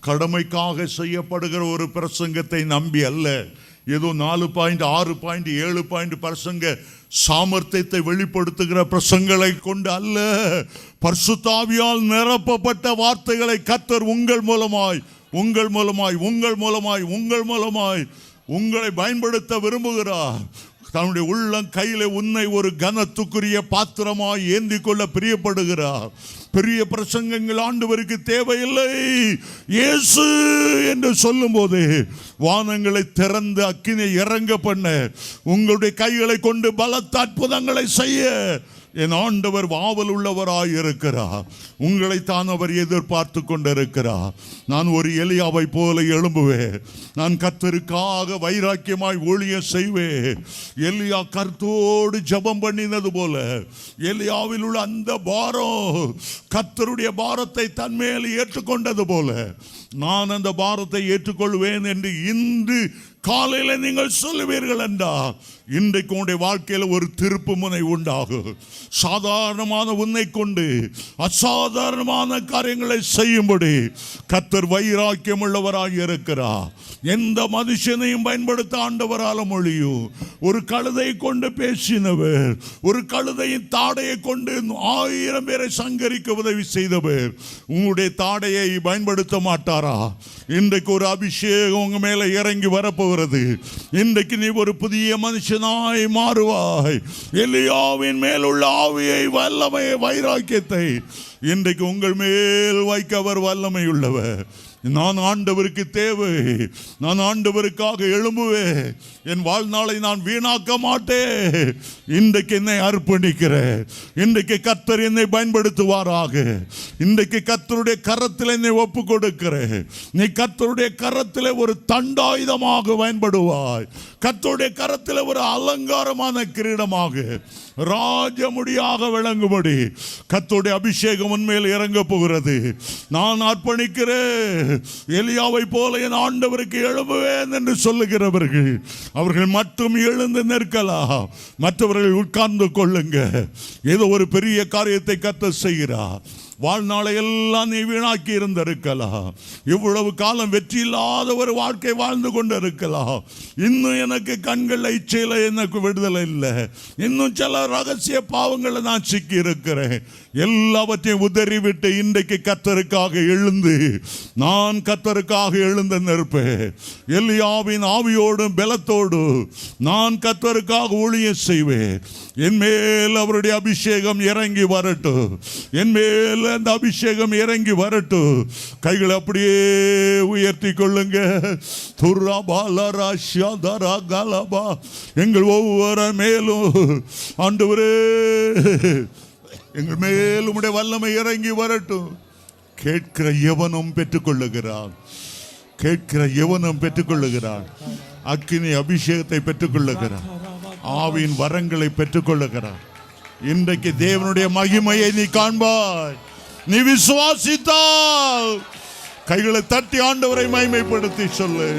கடமைக்காக செய்யப்படுகிற ஒரு பிரசங்கத்தை நம்பி அல்ல, ஏதோ 4 பாயிண்ட் 6 பாயிண்ட் 7 பாயிண்ட் பிரசங்க சாமர்த்தியத்தை வெளிப்படுத்துகிற பிரசங்களை கொண்டு அல்ல, பரிசுத்தாவியால் நிரப்பப்பட்ட வார்த்தைகளை கர்த்தர் உங்கள் மூலமாய் உங்களை பயன்படுத்த விரும்புகிறார். தன்னுடைய உள்ளம் கையில உன்னை ஒரு கனத்துக்குரிய பாத்திரமாய் ஏந்தி கொள்ள பிரியப்படுகிறார். பெரிய பிரசங்கங்கள் ஆண்டவருக்கு தேவையில்லை. இயேசு என்று சொல்லும் போது வானங்களை திறந்து அக்கினை இறங்க பண்ண, உங்களுடைய கைகளை கொண்டு பலத்த அற்புதங்களை செய்ய என் ஆண்டவர் வாவல் உள்ளவராய் இருக்கிறார். உங்களைத்தான் அவர் எதிர்பார்த்து கொண்டிருக்கிறார். நான் ஒரு எலியாவை போல எழும்புவேன். நான் கர்த்தருக்காக வைராக்கியமாய் ஊழியம் செய்வேன். எலியா கர்த்தரோடு ஜெபம் பண்ணினது போல, எலியாவில் உள்ள அந்த பாரம் கர்த்தருடைய பாரத்தை தன்மேல் ஏற்றுக்கொண்டது போல நான் அந்த பாரத்தை ஏற்றுக்கொள்வேன் என்று இன்று காலையில் நீங்கள் சொல்லுவீர்கள் என்றால், இன்றைக்கு உன்னுடைய வாழ்க்கையில் ஒரு திருப்பு முனை உண்டாகும். சாதாரணமான உன்னை கொண்டு அசாதாரணமான காரியங்களை செய்யும்படி கர்த்தர் வைராக்கியம் உள்ளவராக இருக்கிறார். எந்த மனுஷனையும் பயன்படுத்த ஆண்டவரால மொழியும். ஒரு கழுதை கொண்டு பேசினவர், ஒரு கழுதையின் தாடையை கொண்டு 1000 பேரை சங்கரிக்க உதவி செய்தவர் உங்களுடைய தாடையை பயன்படுத்த மாட்டாரா? இன்றைக்கு ஒரு அபிஷேகம் உங்க மேல இறங்கி வரப்போகிறது. இன்றைக்கு நீ ஒரு புதிய மனுஷனாய் மாறுவாய். எலியாவின் மேல் உள்ள ஆவியை, வல்லமையை, வைராக்கியத்தை இன்றைக்கு உங்கள் மேல் வைக்க அவர் வல்லமை உள்ளவர். நான் ஆண்டவருக்கு தேவை. நான் ஆண்டவருக்காக எழும்புவேன். என் வாழ்நாளை நான் வீணாக்க மாட்டேன். இன்றைக்கு என்னை அர்ப்பணிக்கிறேன். இன்றைக்கு கர்த்தர் என்னை பயன்படுத்துவாராக. இன்றைக்கு கர்த்தருடைய கரத்தில் என்னை ஒப்பு கொடுக்கிறேன். நீ கர்த்தருடைய கரத்தில் ஒரு தண்டாயுதமாக பயன்படுவாய். கர்த்தருடைய கரத்தில் ஒரு அலங்காரமான கிரீடமாக, ராஜமுடியாக விளங்கும்படி கர்த்தருடைய அபிஷேகம் உன்மேல் இறங்க போகிறது. நான் அர்ப்பணிக்கிறேன். எலியாவை போல என் ஆண்டவருக்கு எழும்புவேன் என்று சொல்லுகிறவர்கள் அவர்கள் மட்டும் எழுந்து நிற்கலாம். மற்றவர்கள் உட்கார்ந்து கொள்ளுங்க. ஏதோ ஒரு பெரிய காரியத்தை கர்த்தர் செய்கிறார். வாழ்நாளை எல்லாம் நீ வீணாக்கி இருந்திருக்கலாம். இவ்வளவு காலம் வெற்றி இல்லாத ஒரு வாழ்க்கை வாழ்ந்து கொண்டு இருக்கலாம். இன்னும் எனக்கு கண்கள் இச்சையில எனக்கு விடுதலை இல்லை. இன்னும் சில ரகசிய பாவங்களை நான் சிக்கி இருக்கிறேன். எல்லாவற்றையும் உதறிவிட்டு இன்றைக்கு கர்த்தருக்காக எழுந்து, நான் கர்த்தருக்காக எழுந்து நிற்பேன். எலியாவின் ஆவியோடும் பலத்தோடு நான் கர்த்தருக்காக ஊழியம் செய்வேன். என் மேல் அவருடைய அபிஷேகம் இறங்கி வரட்டும். என் மேல் அந்த அபிஷேகம் இறங்கி வரட்டும். கைகளை அப்படியே உயர்த்தி கொள்ளுங்க. எங்கள் ஒவ்வொரு மேலும் ஆண்டவரே, எங்கள் மேல் உம்முடைய வல்லமை இறங்கி வரட்டும். கேட்கிற எவனும் பெற்றுக்கொள்ளுகிறான். கேட்கிற எவனும் பெற்றுக்கொள்ளுகிறான். அக்கினி அபிஷேகத்தை பெற்றுக்கொள்ளுகிறான். ஆவியின் வரங்களை பெற்றுக்கொள்ளுகிறான். இன்றைக்கு தேவனுடைய மகிமையை நீ காண்பாய். நீ விசுவாசித்தால் கைகளை தட்டி ஆண்டவரை மகிமைப்படுத்தி சொல்லு.